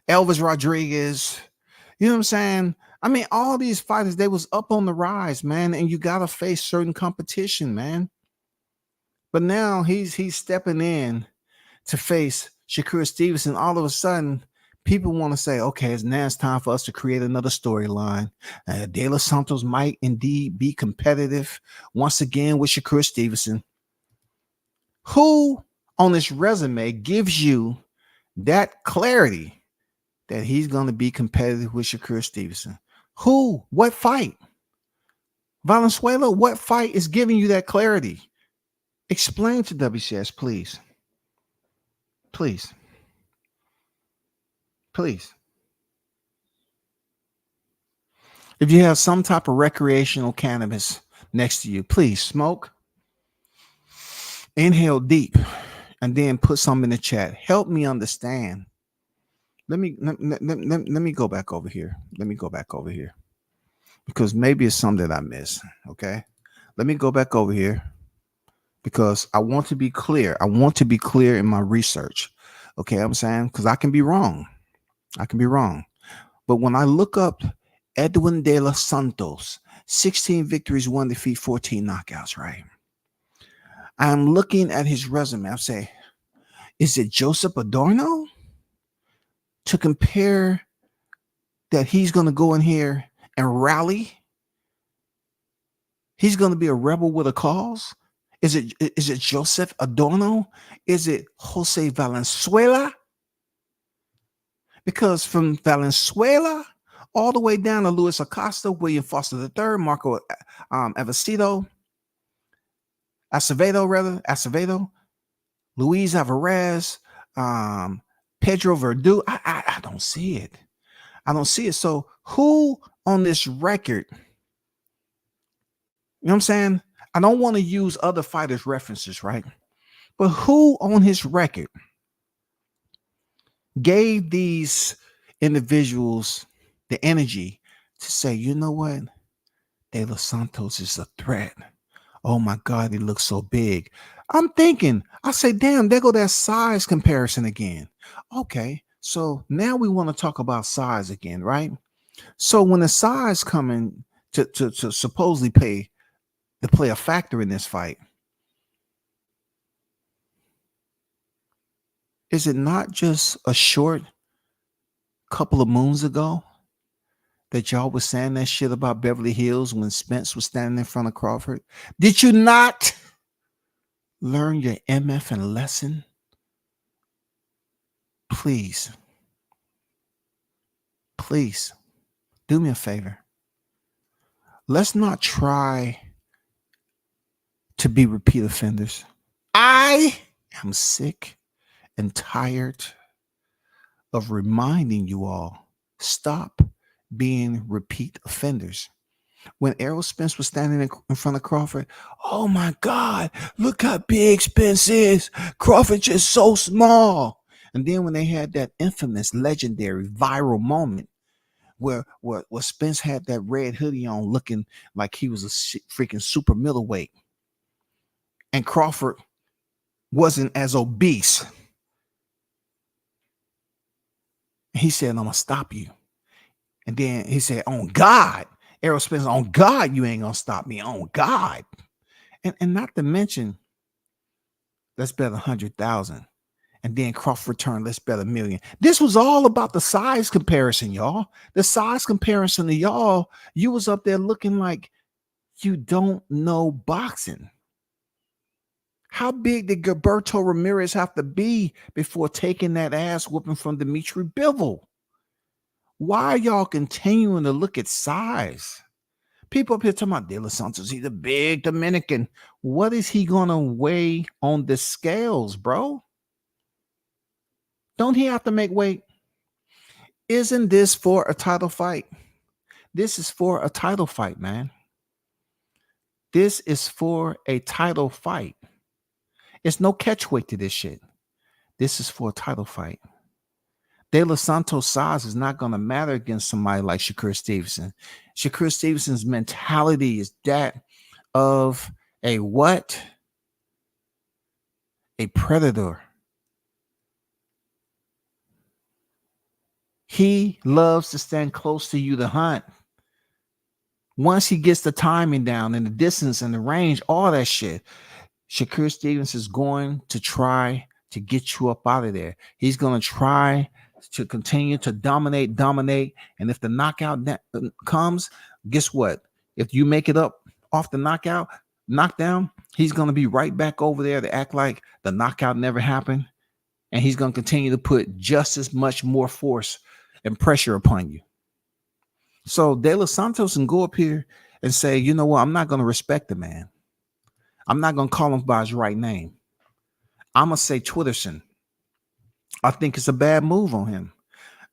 Elvis Rodriguez, you know what I'm saying? I mean, all these fighters, they was up on the rise, man, and you got to face certain competition, man. But now he's stepping in to face Shakur Stevenson. All of a sudden, people want to say, okay, now it's time for us to create another storyline. De Los Santos might indeed be competitive once again with Shakur Stevenson. Who on this resume gives you that clarity that he's going to be competitive with Shakur Stevenson? Who? What fight? Valenzuela, what fight is giving you that clarity? Explain to WCS, please. Please. Please. If you have some type of recreational cannabis next to you, please smoke. Inhale deep and then put some in the chat. Help me understand. Let me go back over here. Let me go back over here. Because maybe it's something that I missed. Okay. Let me go back over here. Because I want to be clear. I want to be clear in my research. Okay, I'm saying? Because I can be wrong. I can be wrong. But when I look up Edwin De Los Santos, 16 victories, 1 defeat, 14 knockouts, right? I'm looking at his resume. I say, is it Joseph Adorno? To compare that he's going to go in here and rally? He's going to be a rebel with a cause? Is it Joseph Adorno? Is it Jose Valenzuela? Because from Valenzuela all the way down to Luis Acosta, William Foster III, Marco Acevedo, Luis Alvarez, Pedro Verdú. I don't see it. I don't see it. So who on this record, you know what I'm saying? I don't want to use other fighters' references, right? But who on his record gave these individuals the energy to say, you know what? De Los Santos is a threat. Oh my God, he looks so big. I'm thinking, I say, damn, there go that size comparison again. Okay, so now we want to talk about size again, right? So when the size coming to supposedly play a factor in this fight, is it not just a short couple of moons ago that y'all was saying that shit about Beverly Hills when Spence was standing in front of Crawford? Did you not learn your MF lesson? Please do me a favor. Let's not try to be repeat offenders. I am sick and tired of reminding you all, stop being repeat offenders. When Errol Spence was standing in front of Crawford, oh my God, look how big Spence is. Crawford just so small. And then when they had that infamous, legendary, viral moment where Spence had that red hoodie on looking like he was a freaking super middleweight, and Crawford wasn't as obese. He said, I'm going to stop you. And then he said, on God, Errol Spence, on God, you ain't going to stop me. On God. And not to mention, let's bet 100,000. And then Crawford turned, let's bet $1 million. This was all about the size comparison, y'all. The size comparison to y'all, you was up there looking like you don't know boxing. How big did Gilberto Ramirez have to be before taking that ass whooping from Dimitri Bivol? Why are y'all continuing to look at size? People up here talking about De Los Santos, he's a big Dominican. What is he going to weigh on the scales, bro? Don't he have to make weight? Isn't this for a title fight? This is for a title fight, man. This is for a title fight. It's no catch weight to this shit. This is for a title fight. De Los Santos' size is not going to matter against somebody like Shakur Stevenson. Shakur Stevenson's mentality is that of a what? A predator. He loves to stand close to you to hunt. Once he gets the timing down and the distance and the range, all that shit, Shakur Stevens is going to try to get you up out of there. He's going to try to continue to dominate. And if the knockout comes, guess what? If you make it up off the knockdown, he's going to be right back over there to act like the knockout never happened. And he's going to continue to put just as much more force and pressure upon you. So De Los Santos can go up here and say, you know what? I'm not going to respect the man. I'm not going to call him by his right name. I'm going to say Twitterson. I think it's a bad move on him.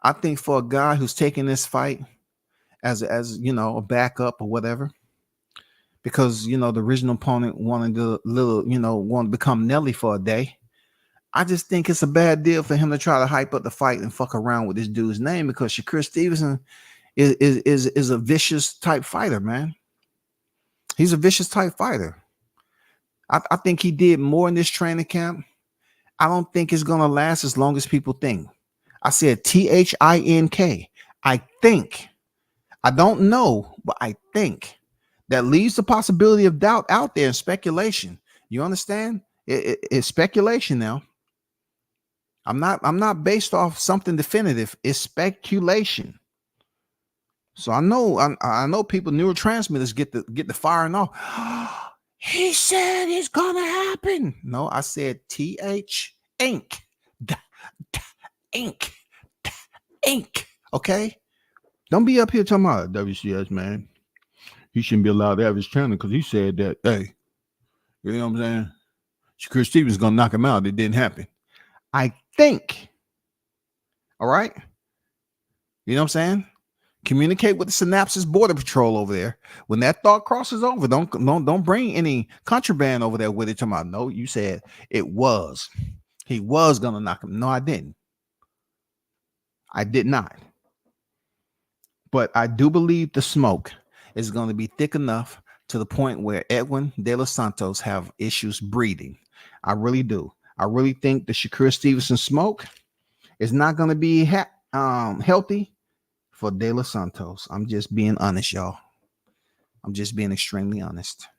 I think for a guy who's taking this fight as you know, a backup or whatever, because, you know, the original opponent wanted to become Nelly for a day. I just think it's a bad deal for him to try to hype up the fight and fuck around with this dude's name, because Shakur Stevenson is a vicious type fighter, man. He's a vicious type fighter. I think he did more in this training camp. I don't think it's gonna last as long as people think. I said THINK. I think. I don't know, but I think. That leaves the possibility of doubt out there and speculation. You understand? It's speculation now. I'm not based off something definitive. It's speculation. So I know people, neurotransmitters get the firing off. He said it's gonna happen. No, I said ink. Okay? Don't be up here talking about WCS, man. He shouldn't be allowed to have his channel because he said that, hey, you know what I'm saying? Shakur Stevens gonna knock him out. It didn't happen. I think. All right. You know what I'm saying? Communicate with the Synapses Border Patrol over there. When that thought crosses over, don't bring any contraband over there with it. Talking about, no, you said it was. He was gonna knock him. No, I didn't. I did not. But I do believe the smoke is going to be thick enough to the point where Edwin De Los Santos have issues breathing. I really do. I really think the Shakur Stevenson smoke is not going to be healthy for De Los Santos. I'm just being honest, y'all. I'm just being extremely honest.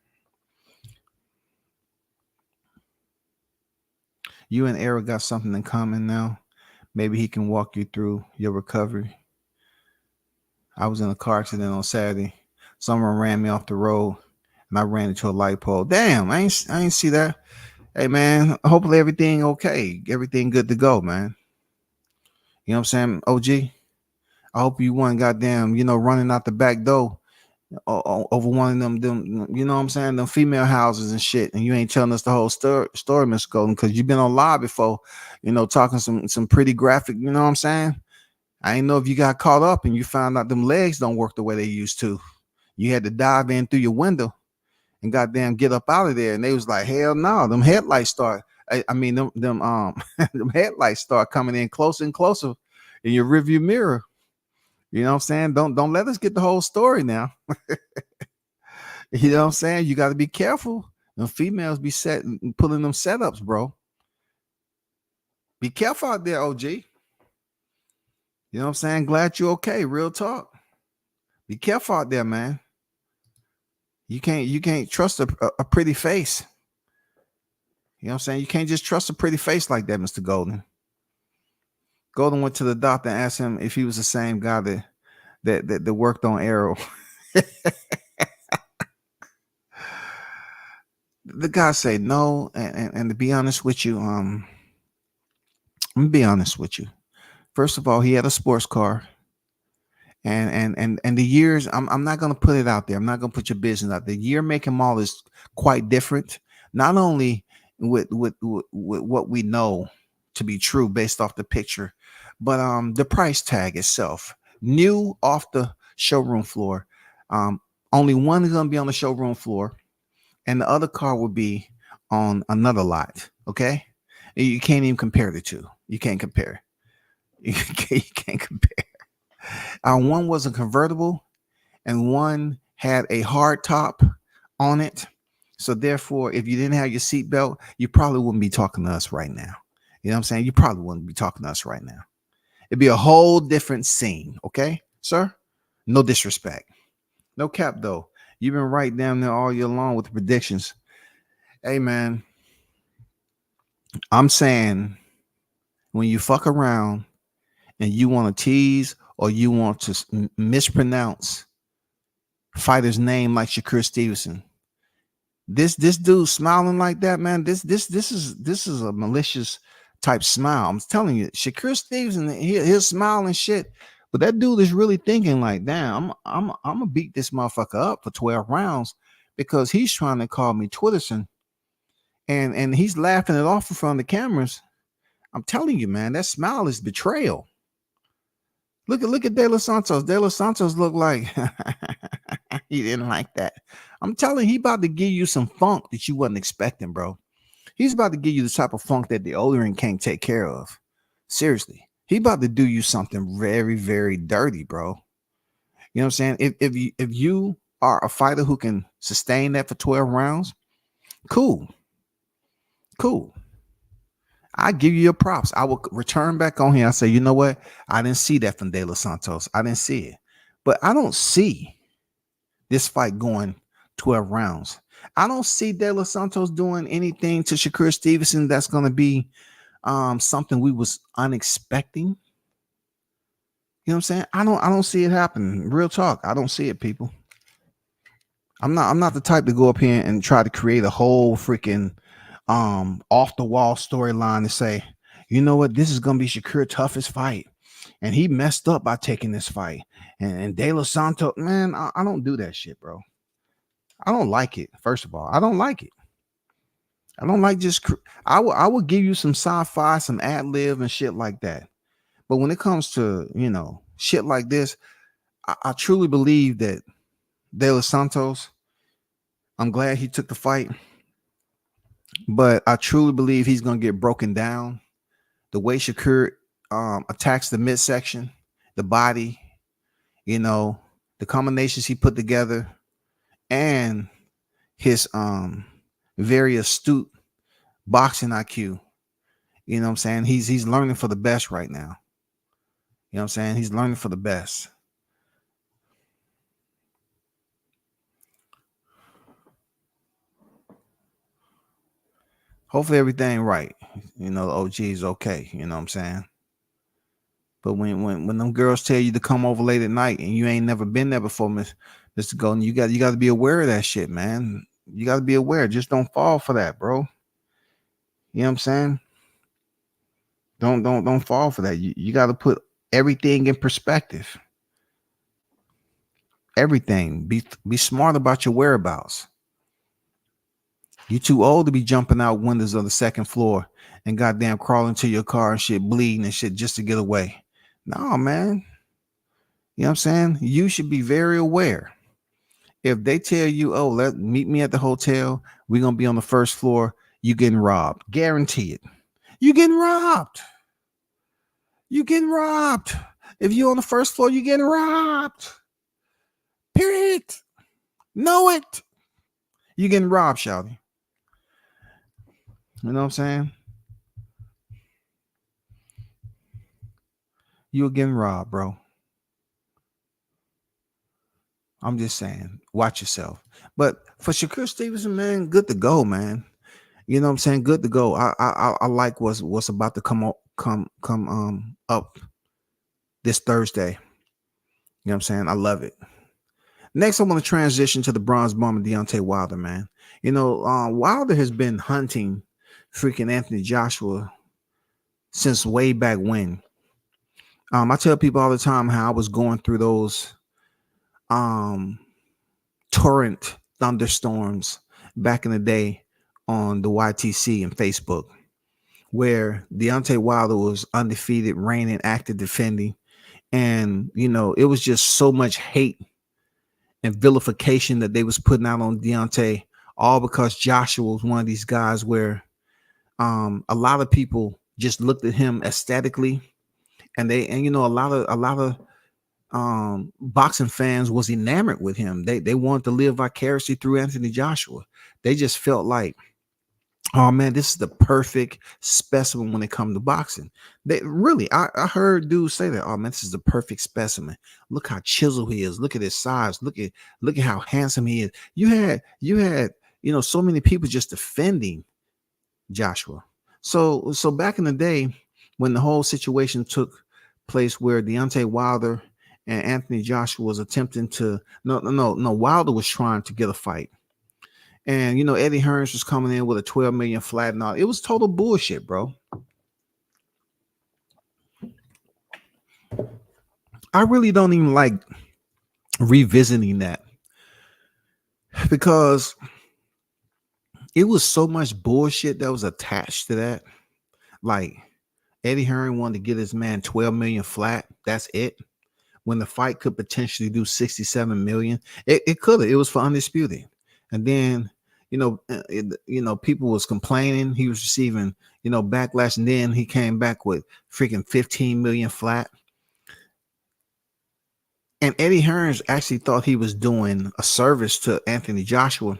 You and Eric got something in common now. Maybe he can walk you through your recovery. I was in a car accident on Saturday. Someone ran me off the road and I ran into a light pole. Damn, I ain't see that. Hey man, hopefully everything okay. Everything good to go, man. You know what I'm saying? OG, I hope you weren't goddamn, running out the back door over one of them, you know what I'm saying? Them female houses and shit. And you ain't telling us the whole story, Mr. Golden, because you've been on live before, talking some pretty graphic, you know what I'm saying? I ain't know if you got caught up and you found out them legs don't work the way they used to. You had to dive in through your window and goddamn get up out of there. And they was like, hell no, them headlights start. Them headlights start coming in closer and closer in your rearview mirror. You know what I'm saying? Don't let us get the whole story now. You know what I'm saying? You got to be careful. Them females be pulling them setups, bro. Be careful out there, OG. You know what I'm saying? Glad you're okay. Real talk. Be careful out there, man. You can't trust a pretty face. You know what I'm saying? You can't just trust a pretty face like that, Mr. Golden. Golden went to the doctor and asked him if he was the same guy that worked on Arrow. The guy said no, and to be honest with you, I'm gonna be honest with you. First of all, he had a sports car, and the years. I'm not gonna put it out there. I'm not gonna put your business out. The year, make, and model is quite different. Not only with what we know to be true based off the picture, but the price tag itself, new off the showroom floor. Only one is gonna be on the showroom floor, and the other car will be on another lot. Okay, you can't even compare the two. You can't compare. You can't compare. One was a convertible, and one had a hard top on it. So therefore, if you didn't have your seatbelt, you probably wouldn't be talking to us right now. You know what I'm saying? You probably wouldn't be talking to us right now. It'd be a whole different scene. Okay, sir? No disrespect. No cap, though. You've been right down there all year long with the predictions. Hey, man, I'm saying when you fuck around and you want to tease or you want to mispronounce fighter's name like Shakur Stevenson, this dude smiling like that, man, this is a malicious type smile. I'm telling you, Shakur Stevenson, he'll smile and shit, but that dude is really thinking like, damn, I'm gonna beat this motherfucker up for 12 rounds because he's trying to call me Twitterson, and he's laughing it off in front of the cameras. I'm telling you, man, that smile is betrayal. Look at De Los Santos. De Los Santos looked like he didn't like that. I'm telling you, he about to give you some funk that you wasn't expecting, bro. He's about to give you the type of funk that the Odin can't take care of. Seriously. He about to do you something very, very dirty, bro. You know what I'm saying? If you are a fighter who can sustain that for 12 rounds, cool. I give you your props. I will return back on here. I say, you know what? I didn't see that from De Los Santos. I didn't see it. But I don't see this fight going 12 rounds. I don't see De Los Santos doing anything to Shakur Stevenson that's going to be something we was unexpecting. You know what I'm saying? I don't see it happening. Real talk. I don't see it, people. I'm not the type to go up here and try to create a whole freaking off the wall storyline to say, you know what, this is gonna be Shakur's toughest fight, and he messed up by taking this fight. And De Los Santos, man, I don't do that shit, bro. I don't like it. First of all, I don't like it. I don't like just. I will give you some sci-fi, some ad lib and shit like that. But when it comes to shit like this, I truly believe that De Los Santos. I'm glad he took the fight. But I truly believe he's going to get broken down. The way Shakur attacks the midsection, the body, the combinations he put together, and his very astute boxing IQ. You know what I'm saying? He's learning for the best right now. You know what I'm saying? He's learning for the best. Hopefully everything right. The OG is okay. You know what I'm saying? But when them girls tell you to come over late at night and you ain't never been there before, Mr. Golden, you got to be aware of that shit, man. You got to be aware. Just don't fall for that, bro. You know what I'm saying? Don't fall for that. You got to put everything in perspective. Everything. Be smart about your whereabouts. You too old to be jumping out windows of the second floor and goddamn crawling to your car and shit, bleeding and shit just to get away. No, man. You know what I'm saying? You should be very aware. If they tell you, oh, meet me at the hotel, we're going to be on the first floor, you getting robbed. Guarantee it. You getting robbed. You getting robbed. If you're on the first floor, you getting robbed. Period. Know it. You getting robbed, shawty. You know what I'm saying? You're getting robbed, bro. I'm just saying, watch yourself. But for Shakur Stevenson, man, good to go, man. You know what I'm saying? Good to go. I like what's about to come up this Thursday. You know what I'm saying? I love it. Next, I want to transition to the Bronze Bomber Deontay Wilder, man. Wilder has been hunting freaking Anthony Joshua since way back when. I tell people all the time how I was going through those um torrent thunderstorms back in the day on the YTC and Facebook, where Deontay Wilder was undefeated, reigning, active, defending. And, it was just so much hate and vilification that they was putting out on Deontay, all because Joshua was one of these guys where a lot of people just looked at him aesthetically, and a lot of boxing fans was enamored with him. They wanted to live vicariously through Anthony Joshua. They just felt like, oh man, this is the perfect specimen when it comes to boxing. They really, I heard dudes say that. Oh man, this is the perfect specimen. Look how chiseled he is. Look at his size. Look at how handsome he is. You had so many people just defending Joshua. So back in the day when the whole situation took place where Deontay Wilder and Anthony Joshua was attempting to no Wilder was trying to get a fight. And Eddie Hearns was coming in with a 12 million flat and all. It was total bullshit, bro. I really don't even like revisiting that because it was so much bullshit that was attached to that. Like Eddie Hearn wanted to get his man 12 million flat. That's it. When the fight could potentially do 67 million, it could have. It was for undisputed. And then people was complaining. He was receiving backlash, and then he came back with freaking 15 million flat. And Eddie Hearns actually thought he was doing a service to Anthony Joshua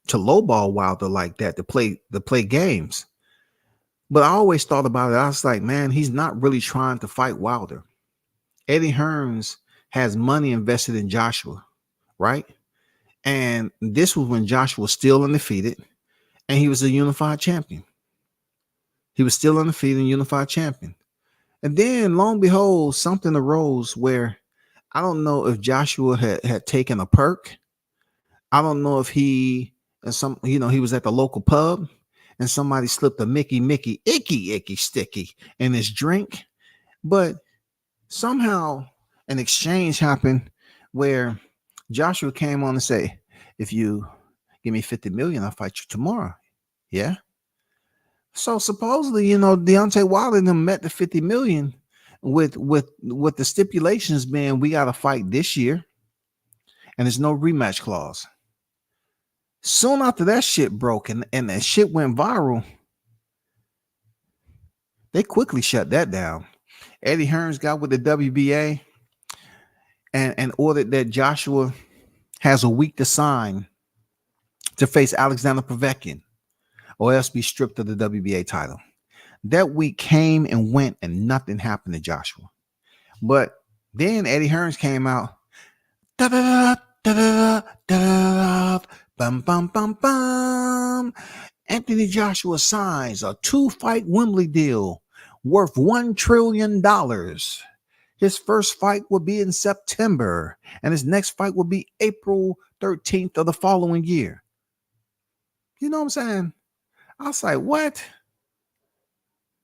to lowball Wilder like that to play games. But I always thought about it. I was like, man, he's not really trying to fight Wilder. Eddie Hearns has money invested in Joshua, right? And this was when Joshua was still undefeated and he was a unified champion. He was still undefeated and unified champion. And then, lo and behold, something arose where I don't know if Joshua had taken a perk. I don't know if he was at the local pub and somebody slipped a Mickey, icky, sticky in his drink. But somehow an exchange happened where Joshua came on and say, if you give me 50 million, I'll fight you tomorrow. Yeah. So supposedly, Deontay Wilder and them met the 50 million with the stipulations being we got to fight this year and there's no rematch clause. Soon after that shit broke and that shit went viral, they quickly shut that down. Eddie Hearns got with the WBA and ordered that Joshua has a week to sign to face Alexander Povetkin or else be stripped of the WBA title. That week came and went and nothing happened to Joshua. But then Eddie Hearns came out. Bum, bum, bum, bum. Anthony Joshua signs a 2-fight Wembley deal worth $1 trillion. His first fight will be in September, and his next fight will be April 13th of the following year. You know what I'm saying? I was like, what?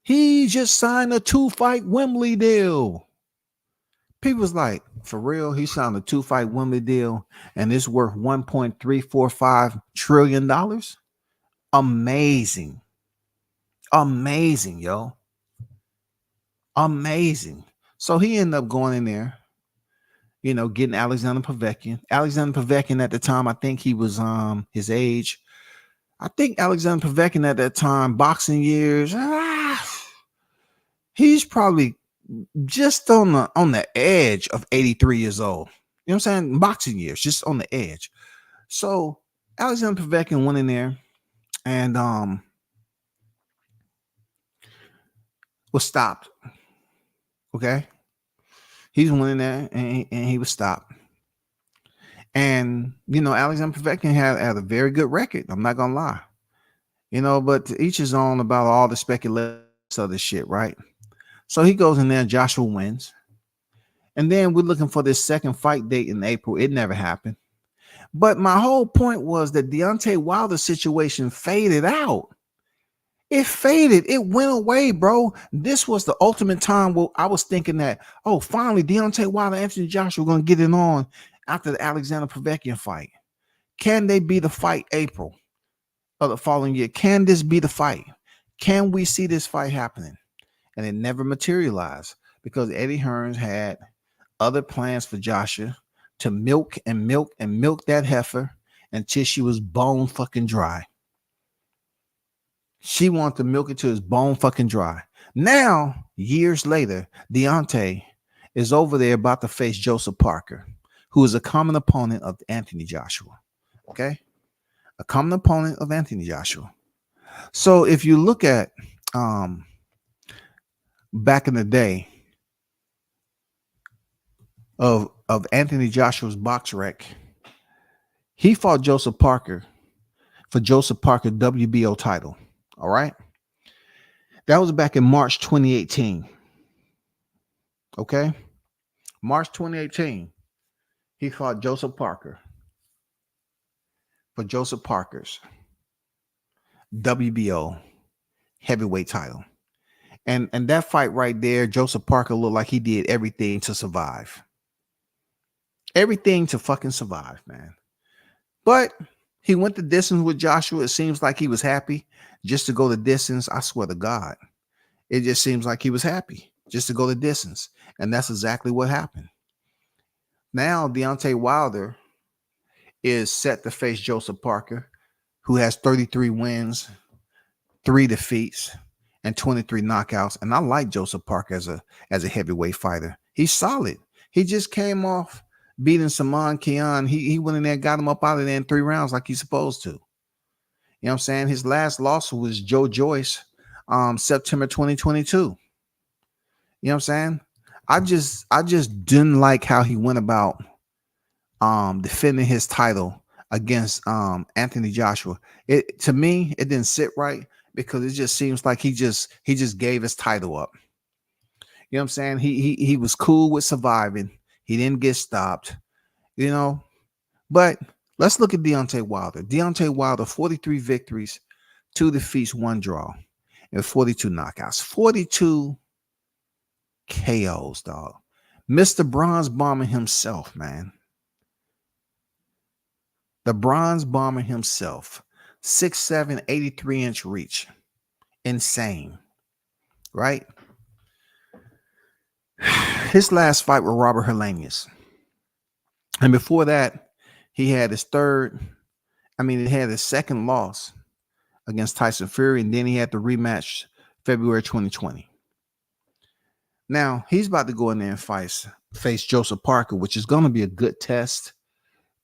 He just signed a 2-fight Wembley deal. People was like, for real? He signed a 2-fight Wembley deal, and it's worth $1.345 trillion? Amazing. Amazing, yo. Amazing. So he ended up going in there, getting Alexander Povetkin. Alexander Povetkin at the time, I think he was his age. I think Alexander Povetkin at that time, boxing years, he's probably just on the edge of 83 years old. You know what I'm saying? Boxing years, just on the edge. So Alexander Povetkin went in there and was stopped. Okay. He's went in there and he was stopped. And, Alexander Povetkin had a very good record. I'm not going to lie. But to each his own about all the speculation of the shit, right? So he goes in there, Joshua wins. And then we're looking for this second fight date in April. It never happened. But my whole point was that Deontay Wilder situation faded out. It faded. It went away, bro. This was the ultimate time where I was thinking that, oh, finally, Deontay Wilder, Anthony Joshua going to get it on after the Alexander Povetkin fight. Can they be the fight April of the following year? Can this be the fight? Can we see this fight happening? And it never materialized because Eddie Hearns had other plans for Joshua to milk and milk and milk that heifer until she was bone fucking dry. She wanted to milk it to his bone fucking dry. Now, years later, Deontay is over there about to face Joseph Parker, who is a common opponent of Anthony Joshua. Okay? A common opponent of Anthony Joshua. So if you look at back in the day of Anthony Joshua's box rec, he fought Joseph Parker for Joseph Parker WBO title. All right. That was back in March 2018. Okay. March 2018. He fought Joseph Parker for Joseph Parker's WBO heavyweight title. And that fight right there, Joseph Parker looked like he did everything to survive. Everything to fucking survive, man. But he went the distance with Joshua. It seems like he was happy just to go the distance. I swear to God. It just seems like he was happy just to go the distance. And that's exactly what happened. Now, Deontay Wilder is set to face Joseph Parker, who has 33 wins, 3 defeats, and 23 knockouts. And I like Joseph Parker as a heavyweight fighter. He's solid. He just came off beating Saman Kean. He went in there, got him up out of there in 3 rounds like he's supposed to. You know what I'm saying? His last loss was Joe Joyce, September 2022. You know what I'm saying? I just didn't like how he went about defending his title against Anthony Joshua. To me, it didn't sit right because it just seems like he just gave his title up. You know what I'm saying? He was cool with surviving. He didn't get stopped, But let's look at Deontay Wilder. Deontay Wilder, 43 victories, 2 defeats, 1 draw, and 42 knockouts. 42 KOs, dog. Mr. Bronze Bomber himself, man. The Bronze Bomber himself. 6'7", 83-inch reach. Insane. Right? His last fight with Robert Helenius. And before that, he had his second loss against Tyson Fury, and then he had the rematch February 2020. Now, he's about to go in there and face Joseph Parker, which is going to be a good test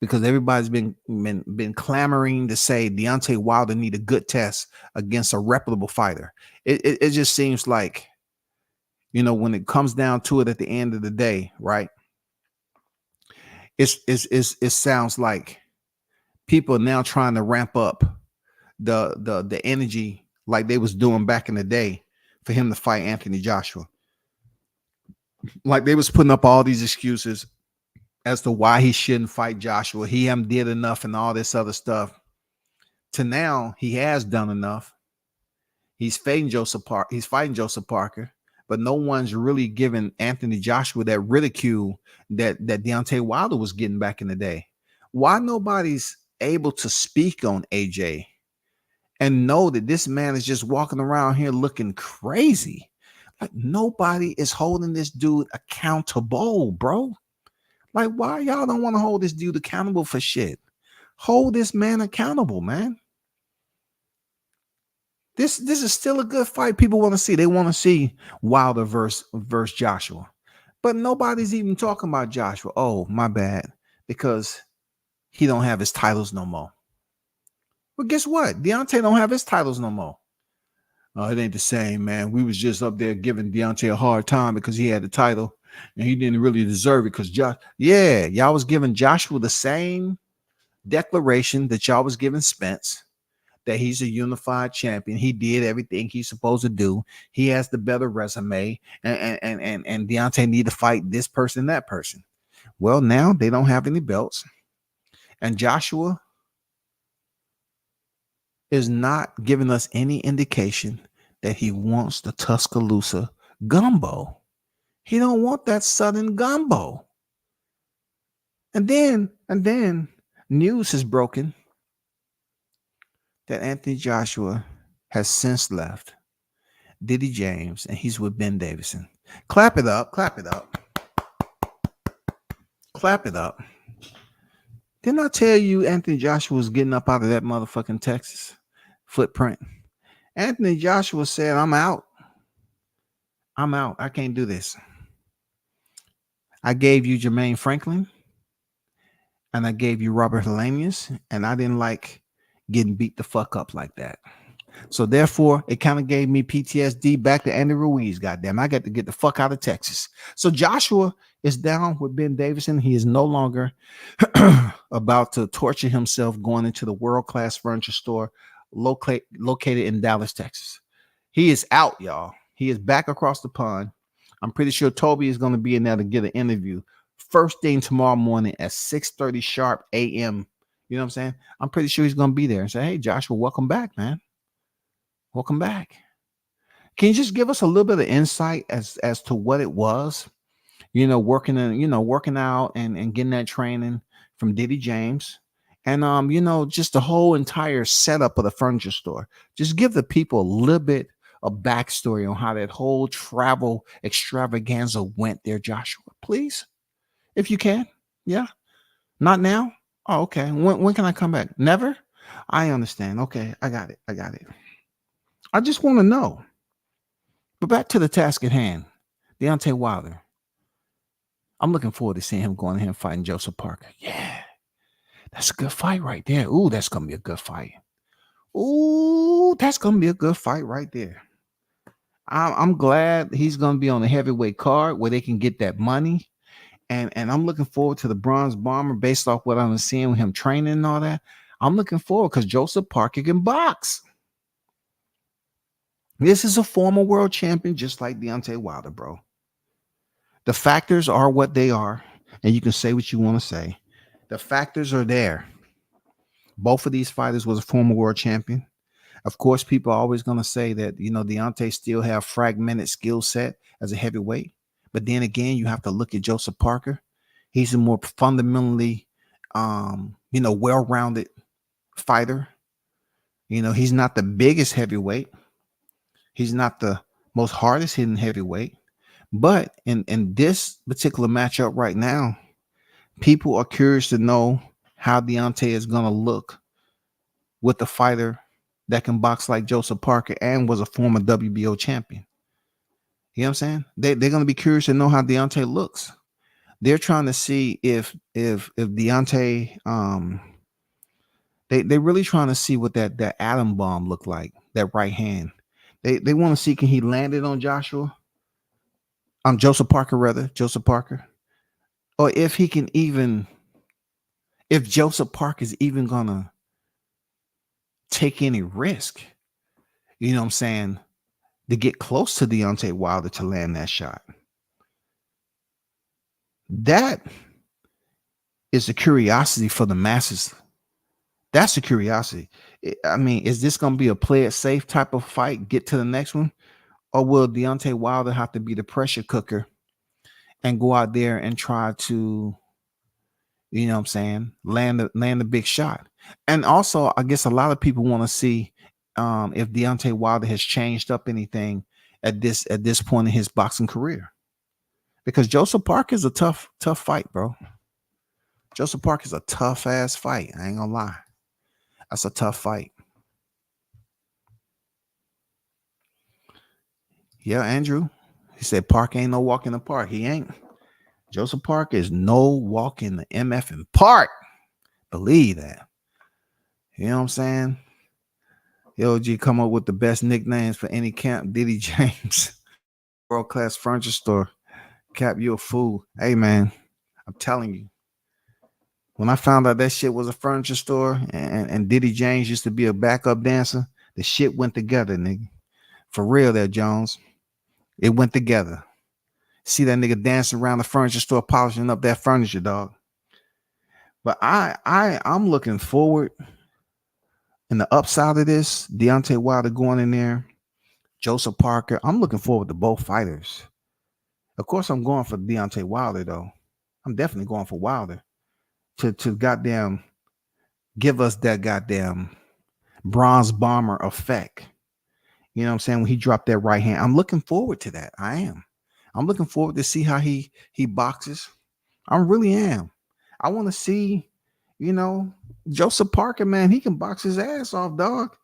because everybody's been clamoring to say Deontay Wilder need a good test against a reputable fighter. It just seems like, when it comes down to it at the end of the day, right? It sounds like people are now trying to ramp up the energy like they was doing back in the day for him to fight Anthony Joshua. Like they was putting up all these excuses as to why he shouldn't fight Joshua. He haven't did enough and all this other stuff. To now, he has done enough. He's fighting Joseph Parker, but no one's really giving Anthony Joshua that ridicule that Deontay Wilder was getting back in the day. Why nobody's able to speak on AJ and know that this man is just walking around here looking crazy? Like nobody is holding this dude accountable, bro. Like why y'all don't want to hold this dude accountable for shit? Hold this man accountable, man. This is still a good fight people want to see. They want to see Wilder versus Joshua. But nobody's even talking about Joshua. Oh, my bad. Because he don't have his titles no more. But guess what? Deontay don't have his titles no more. Oh, it ain't the same, man. We was just up there giving Deontay a hard time because he had the title and he didn't really deserve it because y'all was giving Joshua the same declaration that y'all was giving Spence, that he's a unified champion. He did everything he's supposed to do. He has the better resume, and Deontay need to fight this person, that person. Well, now they don't have any belts, and Joshua is not giving us any indication that he wants the Tuscaloosa gumbo. He don't want that Southern gumbo. And then news is broken that Anthony Joshua has since left Diddy James and he's with Ben Davison. Clap it up, clap it up. Clap it up. Didn't I tell you Anthony Joshua was getting up out of that motherfucking Texas footprint? Anthony Joshua said, I'm out. I'm out. I can't do this. I gave you Jermaine Franklin and I gave you Robert Helenius, and I didn't like getting beat the fuck up like that. So therefore, it kind of gave me PTSD back to Andy Ruiz. Goddamn, I got to get the fuck out of Texas. So Joshua is down with Ben Davison. He is no longer about to torture himself going into the world-class furniture store located in Dallas, Texas. He is out, y'all. He is back across the pond. I'm pretty sure Toby is going to be in there to get an interview first thing tomorrow morning at 6:30 sharp a.m. You know what I'm saying? I'm pretty sure he's going to be there and say, hey, Joshua, welcome back, man. Welcome back. Can you just give us a little bit of insight as to what it was, working out and getting that training from Diddy James and, just the whole entire setup of the furniture store. Just give the people a little bit of backstory on how that whole travel extravaganza went there, Joshua, please, if you can. Yeah. Not now. Oh, okay. When can I come back? Never. I understand. Okay. I got it. I just want to know. But back to the task at hand. Deontay Wilder. I'm looking forward to seeing him going ahead and fighting Joseph Parker. Yeah. That's a good fight right there. Ooh, that's going to be a good fight. Ooh, that's going to be a good fight right there. I'm glad he's going to be on the heavyweight card where they can get that money. And I'm looking forward to the Bronze Bomber based off what I'm seeing with him training and all that. I'm looking forward because Joseph Parker can box. This is a former world champion, just like Deontay Wilder, bro. The factors are what they are, and you can say what you want to say. The factors are there. Both of these fighters was a former world champion. Of course, people are always going to say that, Deontay still have fragmented skill set as a heavyweight. But then again, you have to look at Joseph Parker. He's a more fundamentally, well-rounded fighter. He's not the biggest heavyweight. He's not the most hardest hitting heavyweight. But in this particular matchup right now, people are curious to know how Deontay is going to look with a fighter that can box like Joseph Parker and was a former WBO champion. You know what I'm saying? They're going to be curious to know how Deontay looks. They're trying to see if Deontay, they're really trying to see what that atom bomb looked like, that right hand. They want to see, can he land it on Joseph Parker, or if he can if Joseph Parker is even gonna take any risk, you know what I'm saying, to get close to Deontay Wilder to land that shot. That is a curiosity for the masses. That's a curiosity. I mean, is this going to be a play it safe type of fight, get to the next one? Or will Deontay Wilder have to be the pressure cooker and go out there and try to, land the big shot? And also, I guess a lot of people want to see if Deontay Wilder has changed up anything at this point in his boxing career. Because Joseph Parker is a tough fight, bro. Joseph Parker is a tough ass fight. I ain't gonna lie. That's a tough fight. Yeah, Andrew. He said Parker ain't no walk in the park. He ain't. Joseph Parker is no walk in the MF in park. Believe that. You know what I'm saying? LG come up with the best nicknames for any camp. Diddy James. World-class furniture store. Cap, you a fool. Hey, man. I'm telling you. When I found out that shit was a furniture store and Diddy James used to be a backup dancer, the shit went together, nigga. For real there, Jones. It went together. See that nigga dancing around the furniture store, polishing up that furniture, dog. But I'm looking forward in the upside of this, Deontay Wilder going in there, Joseph Parker. I'm looking forward to both fighters. Of course, I'm going for Deontay Wilder, though. I'm definitely going for Wilder to goddamn give us that goddamn bronze bomber effect. You know what I'm saying? When he dropped that right hand, I'm looking forward to that. I am. I'm looking forward to see how he boxes. I really am. I want to see, you know, Joseph Parker, man. He can box his ass off, dog.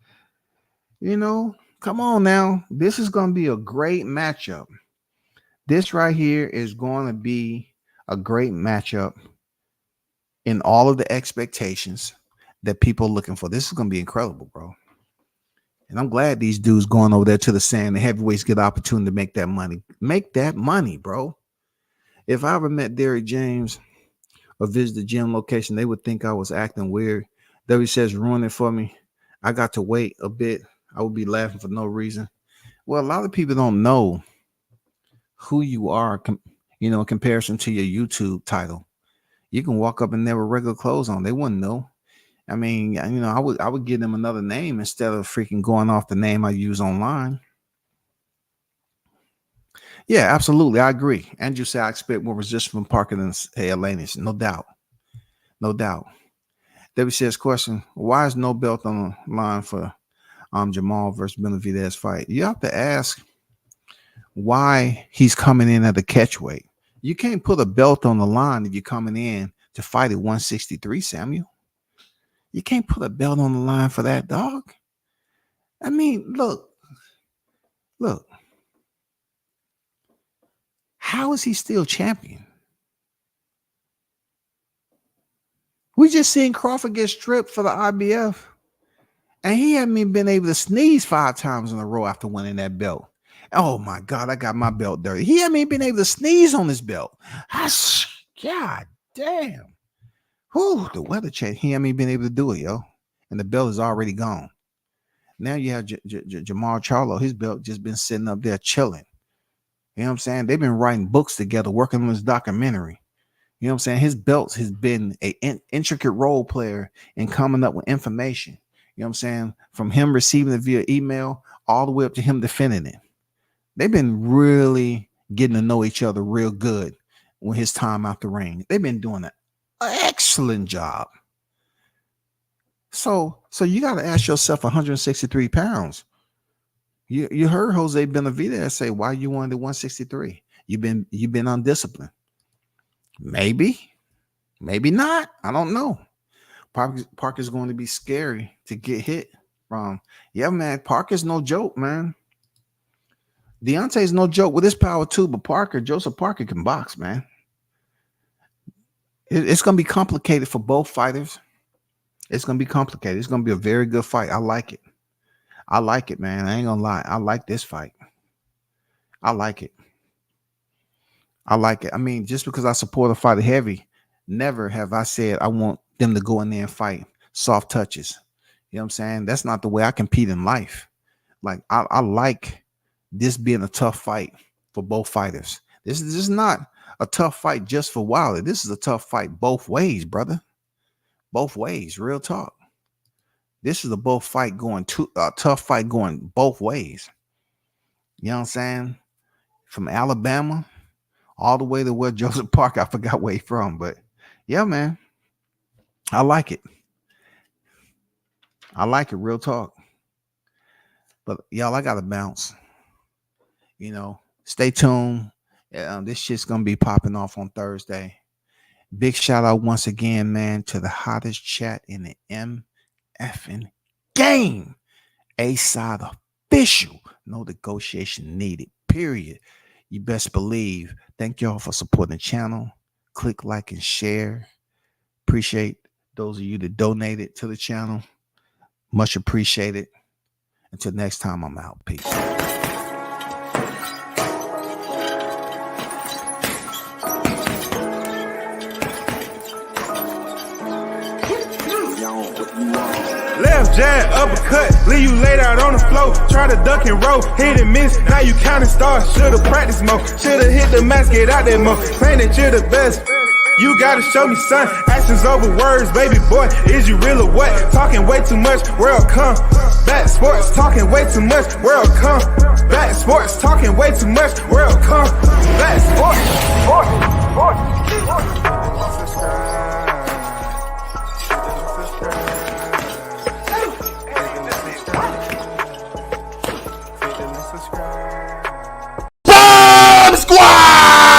You know, come on now. This is going to be a great matchup. This right here is going to be a great matchup in all of the expectations that people are looking for. This is going to be incredible, bro. And I'm glad these dudes going over there to the sand. The heavyweights get the opportunity to make that money. Make that money, bro. If I ever met Derrick James or visited the gym location, they would think I was acting weird. W says, ruin it for me. I got to wait a bit. I would be laughing for no reason. Well, a lot of people don't know who you are, you know, in comparison to your YouTube title. You can walk up and there with regular clothes on. They wouldn't know. I mean, you know, I would give them another name instead of freaking going off the name I use online. Yeah, absolutely. I agree. Andrew said I expect more resistance from Parker than Atlantis. No doubt. No doubt. Debbie says, question, why is no belt on the line for Jamal versus Benavidez fight? You have to ask why he's coming in at a catch weight. You can't put a belt on the line if you're coming in to fight at 163, Samuel. You can't put a belt on the line for that, dog. I mean, look. How is he still champion? We just seen Crawford get stripped for the IBF, and he hadn't even been able to sneeze 5 times in a row after winning that belt. Oh my God, I got my belt dirty. He hadn't even been able to sneeze on his belt. God damn. Whew, the weather change. He hasn't even been able to do it, yo. And the belt is already gone. Now you have Jamal Charlo. His belt just been sitting up there chilling. You know what I'm saying? They've been writing books together, working on this documentary. You know what I'm saying? His belt has been an intricate role player in coming up with information. You know what I'm saying? From him receiving it via email all the way up to him defending it. They've been really getting to know each other real good with his time out the ring. They've been doing an excellent job. So you got to ask yourself, 163 pounds. You heard Jose Benavidez say, why you wanted 163? You've been undisciplined. Maybe not. I don't know. Parker's going to be scary to get hit from. Yeah, man. Parker's no joke, man. Deontay's no joke with his power too, but Joseph Parker can box, man. It's going to be complicated for both fighters. It's going to be complicated. It's going to be a very good fight. I like it. I like it, man. I ain't going to lie. I like this fight. I like it. I mean, just because I support a fighter heavy, never have I said I want them to go in there and fight soft touches. You know what I'm saying? That's not the way I compete in life. Like, I like this being a tough fight for both fighters. This is not a tough fight just for Wilder. This is a tough fight both ways, brother. Both ways, real talk. This is a tough fight going both ways. You know what I'm saying? From Alabama all the way to where Joseph Parker, I forgot where he's from, but yeah, man, I like it. I like it, real talk. But y'all, I gotta bounce. You know, stay tuned. This shit's gonna be popping off on Thursday. Big shout out once again, man, to the hottest chat in the MFing game. A-Side official. No negotiation needed. Period. You best believe. Thank y'all for supporting the channel. Click like and share. Appreciate those of you that donated to the channel. Much appreciated. Until next time, I'm out. Peace. Jab, uppercut, leave you laid out on the floor. Try to duck and roll, hit and miss. Now you counting stars. Should've practiced more. Should've hit the mask, get out there more. Claim that you're the best. You gotta show me, son. Actions over words, baby boy. Is you real or what? Talking way too much, world come. Back sports, talking way too much, world come. Back sports, talking way too much, world come. Back sports, Subscribe.